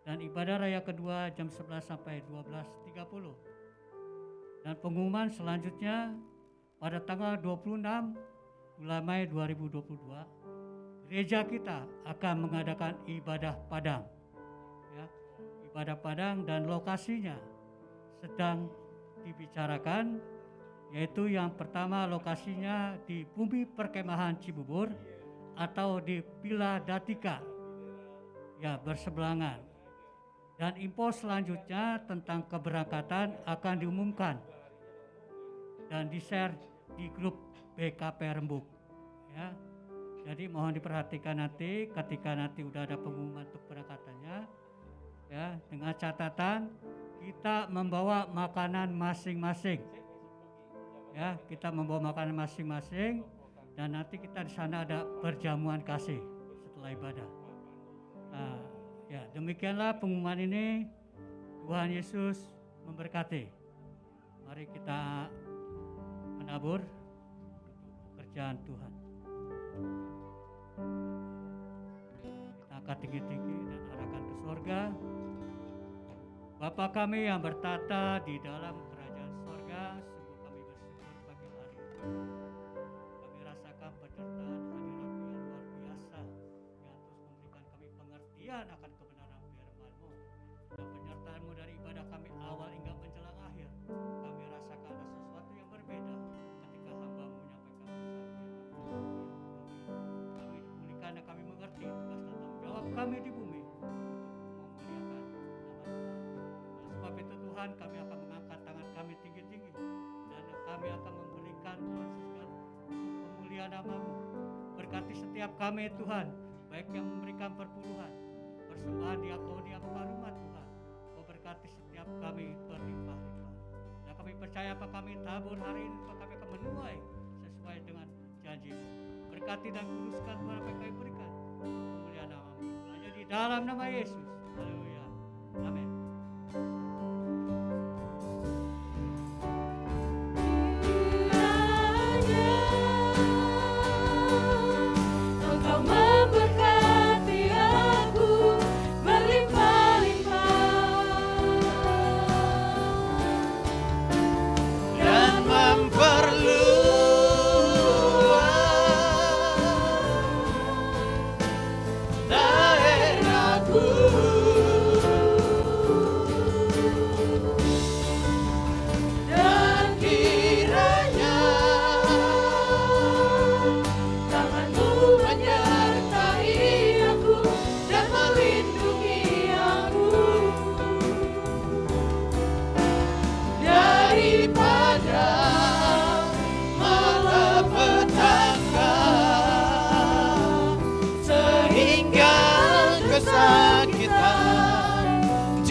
dan ibadah raya kedua jam 11 sampai 12.30. Dan pengumuman selanjutnya pada tanggal 26 bulan Mei 2022 gereja kita akan mengadakan ibadah padang. Ya, ibadah padang dan lokasinya sedang dibicarakan, yaitu yang pertama lokasinya di Bumi Perkemahan Cibubur atau di Villa Datika, ya, berseberangan. Dan info selanjutnya tentang keberangkatan akan diumumkan dan di-share di grup BKP Rembuk, ya. Jadi mohon diperhatikan nanti ketika nanti udah ada pengumuman untuk keberangkatannya, ya, dengan catatan kita membawa makanan masing-masing, ya, kita membawa makanan masing-masing. Dan nanti kita di sana ada perjamuan kasih setelah ibadah. Nah, ya, demikianlah pengumuman ini. Tuhan Yesus memberkati. Mari kita menabur pekerjaan Tuhan. Kita angkat tinggi-tinggi dan arahkan ke sorga. Bapa kami yang bertata di dalam kerajaan sorga, sungguh kami bersyukur pagi hari ini. Penyertaan hadirat-Mu yang luar biasa yang terus memberikan kami pengertian akan kebenaran firman-Mu, dan penyertaan-Mu dari ibadah kami awal hingga menjelang akhir. Kami rasakan ada sesuatu yang berbeda ketika hamba-Mu menyampaikan pesan firman-Mu. Kami dipulihkan dan kami mengerti tugas dan tanggung jawab kami di bumi untuk memuliakan nama Tuhan. Oleh sebab itu Tuhan, kami akan mengangkat tangan kami tinggi-tinggi dan kami akan memberikan Tuhan nama-Mu. Berkati setiap kami Tuhan, baik yang memberikan perpuluhan, persembahan diakonia bukan rumah Tuhan. Kau berkati setiap kami berlimpah-limpah. Dan kami percaya apa kami tabur hari ini, apa kami akan menuai sesuai dengan janji-Mu. Berkati dan kuduskan Tuhan apa yang kami berikan. Kemuliaan nama-Mu. Hanya di dalam nama Yesus. Haleluya. Amin.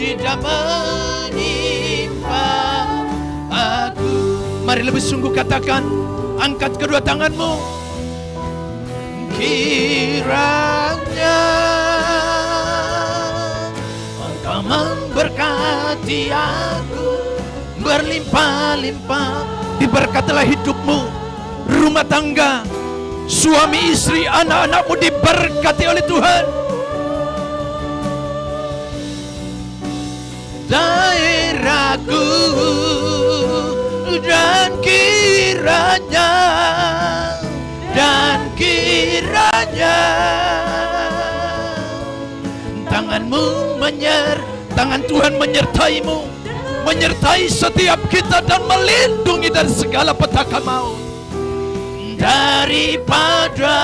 Tidak menimpa aku. Mari lebih sungguh katakan, angkat kedua tanganmu kiranya Engkau memberkati aku berlimpah-limpah. Diberkatilah hidupmu, rumah tangga, suami istri, anak-anakmu diberkati oleh Tuhan. Daerahku dan kiranya tangan Tuhan menyertaimu, menyertai setiap kita dan melindungi dari segala petaka maut. Daripada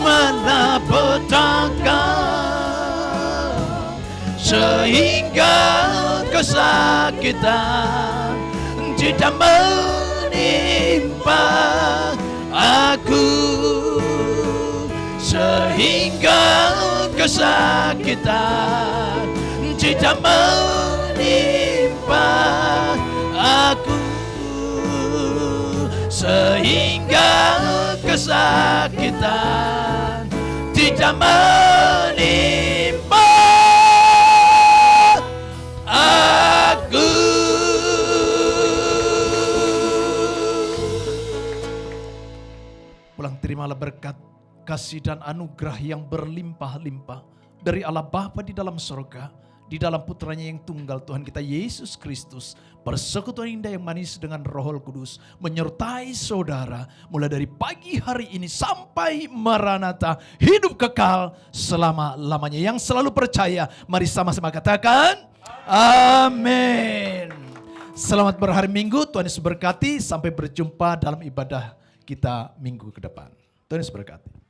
malapetaka sehingga kesakitan tidak menimpa aku, sehingga kesakitan tidak menimpa aku, sehingga kesakitan tidak menimpa aku. Pulang terimalah berkat, kasih dan anugerah yang berlimpah-limpah dari Allah Bapa di dalam surga, di dalam putranya yang tunggal Tuhan kita Yesus Kristus, persekutuan indah yang manis dengan Roh Kudus menyertai saudara mulai dari pagi hari ini sampai Maranatha, hidup kekal selama-lamanya. Yang selalu percaya, mari sama-sama katakan amin. Selamat berhari Minggu, Tuhan Yesus berkati. Sampai berjumpa dalam ibadah kita minggu ke depan. Tuhan Yesus berkati.